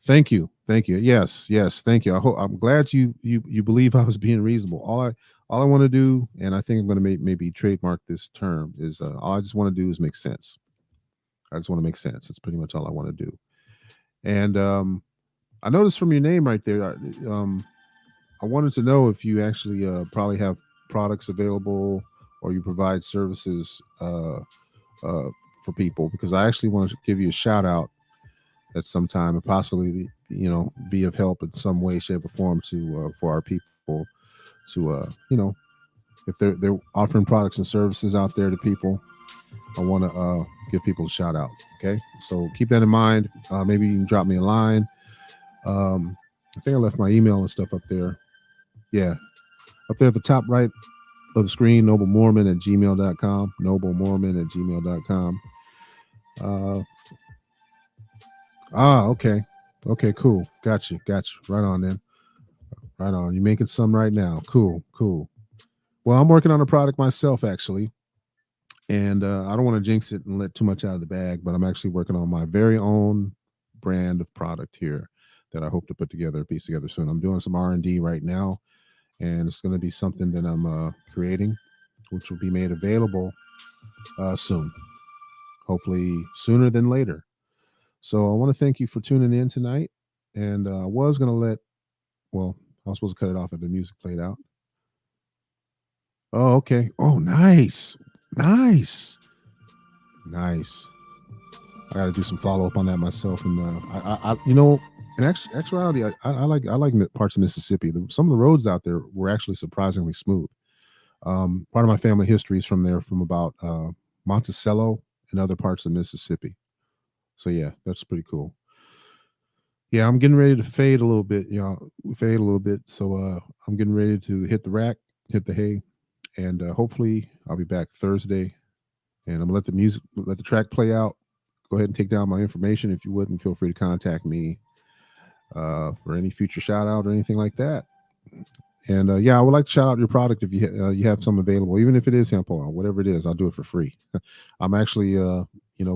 Thank you. Yes, thank you. I'm glad you believe I was being reasonable. All I want to do, and I think I'm going to maybe trademark this term, is all I just want to do is make sense. I just want to make sense. That's pretty much all I want to do. And I noticed from your name right there, I wanted to know if you actually probably have products available or you provide services for people, because I actually want to give you a shout out at some time and possibly be of help in some way, shape, or form to for our people to if they're offering products and services out there to people. I want to give people a shout out. Okay, so keep that in mind. Maybe you can drop me a line. I think I left my email and stuff up there. Yeah, up there at the top right of the screen, noblemormon@gmail.com. noblemormon@gmail.com. Okay, cool. Got you. Right on then. Right on. You're making some right now. Cool. Well, I'm working on a product myself, actually. And I don't want to jinx it and let too much out of the bag, but I'm actually working on my very own brand of product here that I hope to piece together soon. I'm doing some R&D right now, and it's going to be something that I'm creating, which will be made available soon, hopefully sooner than later. So I want to thank you for tuning in tonight. And I was supposed to cut it off after the music played out. Oh, okay. Oh, nice. I got to do some follow up on that myself. And in actuality, I like parts of Mississippi. Some of the roads out there were actually surprisingly smooth. Part of my family history is from there, from about Monticello and other parts of Mississippi. So yeah, that's pretty cool. Yeah, I'm getting ready to fade a little bit. So I'm getting ready to hit the hay, and hopefully I'll be back Thursday. And I'm gonna let the track play out. Go ahead and take down my information if you would, and feel free to contact me for any future shout out or anything like that. And I would like to shout out your product if you have some available, even if it is hemp oil, whatever it is. I'll do it for free. I'm actually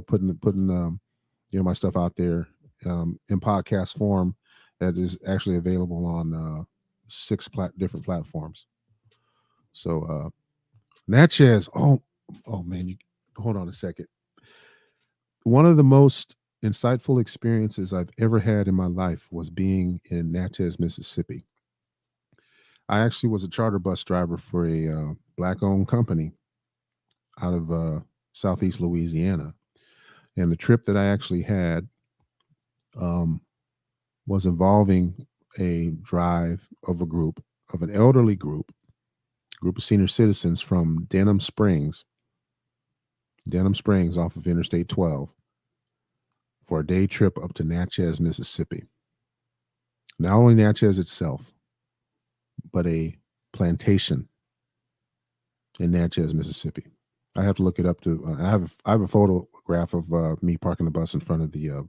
putting my stuff out there in podcast form that is actually available on 6 different platforms. So Natchez, oh man, hold on a second. One of the most insightful experiences I've ever had in my life was being in Natchez, Mississippi. I actually was a charter bus driver for a black-owned company out of Southeast Louisiana, and the trip that I actually had um, was involving a drive of an elderly group of senior citizens from Denham Springs off of Interstate 12 for a day trip up to Natchez, Mississippi. Not only Natchez itself, but a plantation in Natchez, Mississippi. I have to look it up I have a photograph of me parking the bus in front of the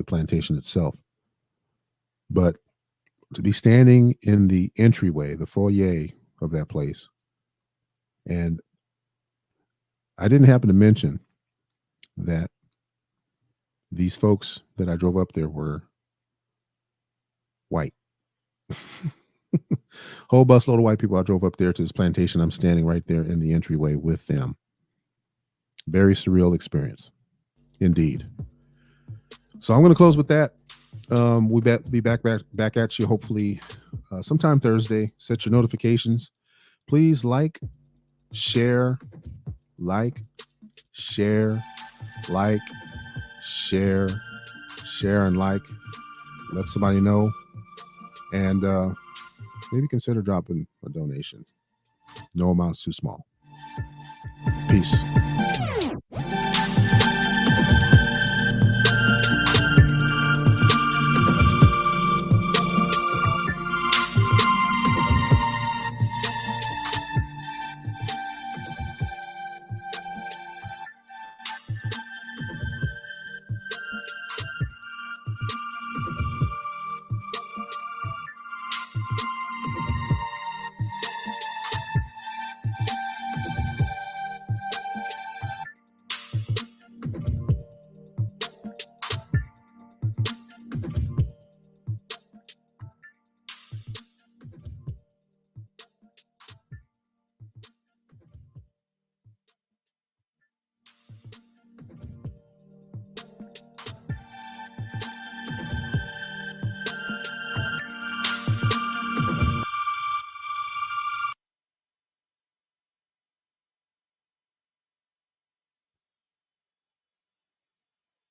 plantation itself. But to be standing in the entryway, the foyer of that place, and I didn't happen to mention that these folks that I drove up there were white. Whole busload of white people. I drove up there to this plantation. I'm standing right there in the entryway with them. Very surreal experience, indeed. So I'm going to close with that. We'll be back at you hopefully sometime Thursday. Set your notifications. Please share, and like. Let somebody know. And maybe consider dropping a donation. No amount's too small. Peace.